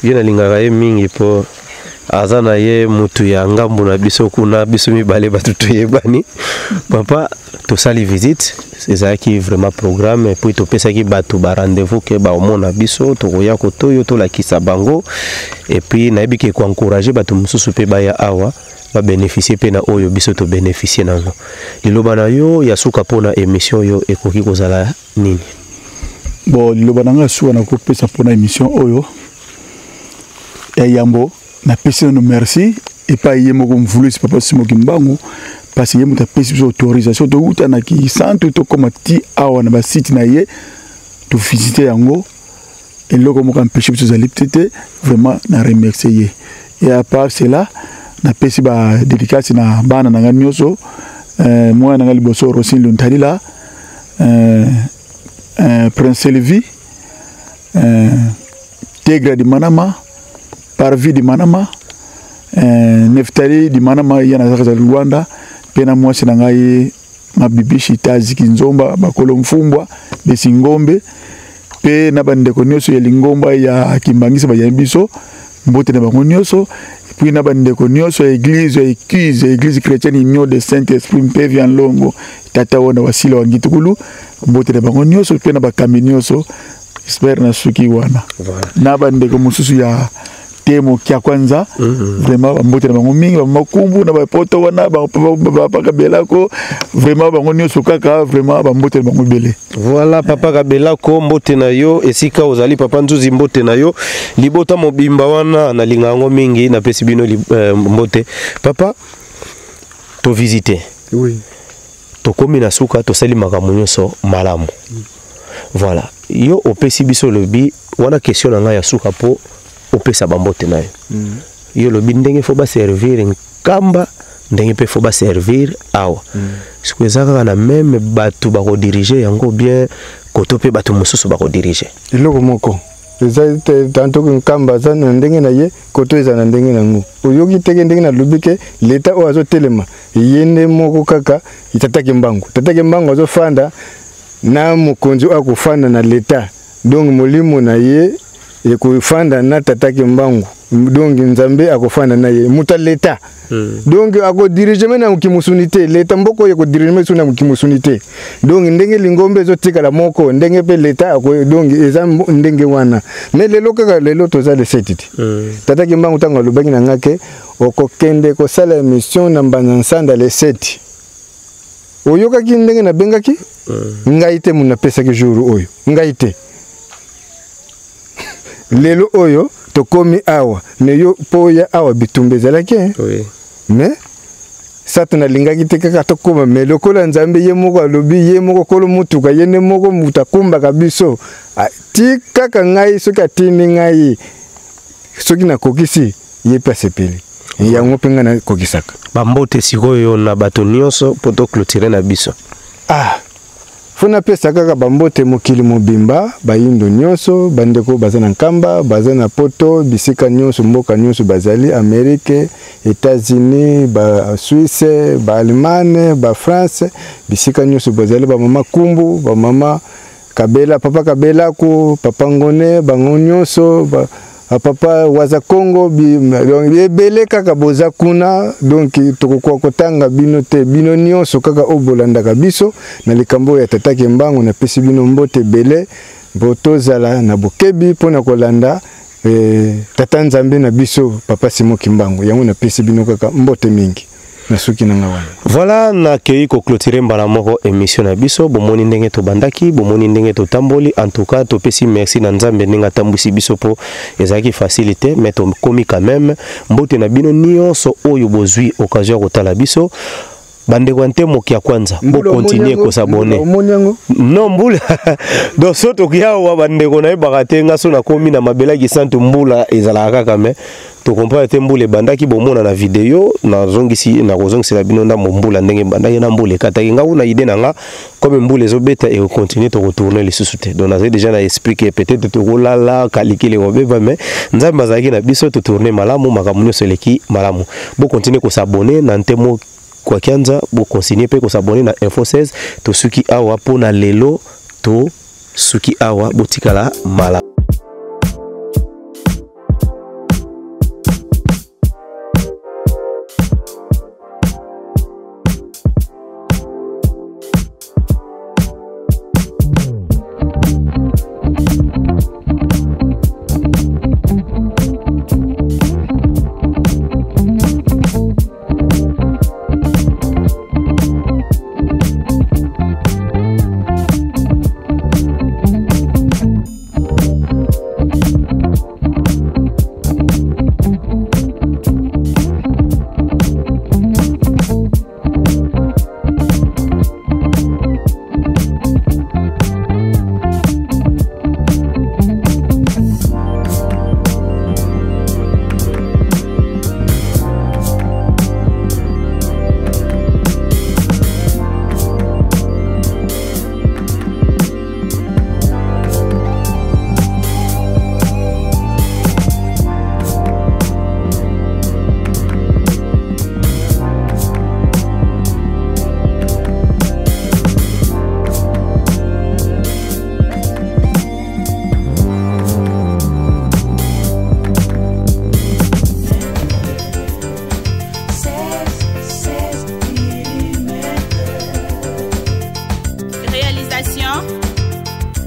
ye nalingaka ye mingi mpo aza na ye mutu ya ngambu na biso kuna biso mibale batu toyebani papa tosali visite ezalaki vraiment programme puis topesaki bato ba rendez-vous ke baomona biso tokoya kotoyo tolakisa bango et puis nayebi ke koencourager bato mosusu mpe baya awa babénéficier mpe na oyo biso tobénéficie nango liloba na yo ya suka mpona émission oyo ekoki kozala nini bon liloba na nga suka nakopesa mpona émission oyo ya yambo na pesi no merci et pas yé moko mvulu c'est papa Simon Kimbangu parce que yé muta pesi biso autorisation to uta na ki centre to comme ti awa na ba site na yé to visiter yango et loko moko empêcher biso zali tete vraiment na remercier et à part cela na pesi ba dédicace na bana na nganyoso moi na ngali boso Rosine Luntalila Prince Levi Tegra di Manama Parvi di Manama Neftali di Manama yana zaka za Rwanda pena mwasi na ngai mabibishi tazi kinzomba bakolo mfumbwa besingombe pe na bandeko nyoso ya lingomba ya kimbangisa ba yambiso mbote na bango nyoso puis na bandeko nyoso ya église chrétienne union de Saint-Esprit mpe via longo tata wana wasila wangitukulu mbote na bango nyoso pe na bakambi nyoso espère na suki wana na bandeko mususu ya temo kia kwanza vraiment mbote na bango mingi makumbu na bapoto wana papa Kabelako vraiment bango nyoso kaka vraiment mbote na bango belé voilà papa Kabelako mbote na yo esika ozali papa Nzuzi mbote na yo libota mobimba wana na lingango mingi na pesi bino mbote papa to visiter oui to komi na suka to sali makambo nyonso malamu voilà yo opesi biso lobi wana question na nga ya suka po opesa bambote na yo yo lobi ndenge fo ba servir nkamba ndenge pe fo ba servir awa siku ezaka na même batu ba ko diriger yango bien koto pe batu mususu ba ko diriger eloko moko eza tanto nkamba za na ndenge na ye koto eza na ndenge na ngu oyoki teke ndenge na lobike leta o azo telema yende moko kaka Tata Kimbangu azo fanda na mokonzi akufanda na leta donc molimo na ye ekufanda na Tata Kimbangu donc nzambe akufanda na ye muta leta donc ako diriger mena mukimusunité leta mboko yeko diriger mesuna mukimusunité donc ndenge lingombe ezotika la moko ndenge pe leta ako donc eza ndenge wana mais lelo kaka lelo toza le setiti Tata Kimbangu tanga lobaki na ngake okokende ko sala mission na mbanzansanda le seti oyoka ki ndenge na bengaki ngaite muna pesa ki jour oyo ngaite lelo oyo tokomi awa mais yo po ya awa bitumbe zalaki oui mais satana lingaki te kaka tokoma mais lokola nzambe ye moko alobi ye moko kolo mutuka yene moko mutakumba kabiso ti kaka ngai soki atini ngai soki na kokisi ye pasepeli yango penga na kokisaka bambote sikoyo na bato nyonso poto clôturer na biso funa pesa kaka bambote mokili mobimba bayindo nyonso bandeko bazana nkamba bazana poto bisika nyonso mboka nyonso bazali Amerique États-Unis ba Suisse ba Allemagne ba France bisika nyonso bazali ba mama kumbu ba mama Kabela, papa Kabela ko, papa Ngone, bango nyonso, papa waza Congo, ebele kaka boza kuna, donc tokokwa kotanga bino te, bino nyonso kaka obolandaka biso, na likambo ya tata Kimbangu na pesi bino mbote bele, botozala na bokebi pona kolanda tata Nzambe na biso papa Simon Kimbangu, yango na pesi bino kaka mbote mingi. Voilà, na kei ko clôturer mbala moko émission na biso, bomoni ndenge to bandaki, bomoni ndenge to tamboli, en tout cas to pesi merci na Nzambe ndenge tambusi biso po ezaki facilité, mais to komi quand même, mbote na bino nyonso oyo bozwi occasion ko tala biso. Bande kwante moki ya kwanza bo continuer ko s'abonner non mbula donc soto kia wa bande ko na bakate ngaso na komi na mabela ki santu mbula ezala kaka me to comprendre te mbule bandaki bomona na video na zongisi na kozongisi la bino na mbula ndenge bandaki na mbule kata nga una idée nanga comme mbule ezobeta et continuer to retourner les sous-soutés donc na déjà na expliquer peut-être to kolala calculer obeba mais nzamba zaki na biso to tourner malamu makamunyo seleki malamu bo continuer ko s'abonner na ntemo kwa kianza bo continuer pe ko s'abonner na Info 16 to suki awa pona lelo to suki awa botikala mala.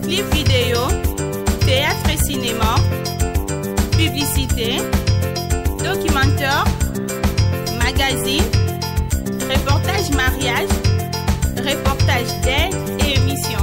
Clip vidéo, théâtre et cinéma, publicité, documentaire, magazine, reportage mariage, reportage d'aide et émission.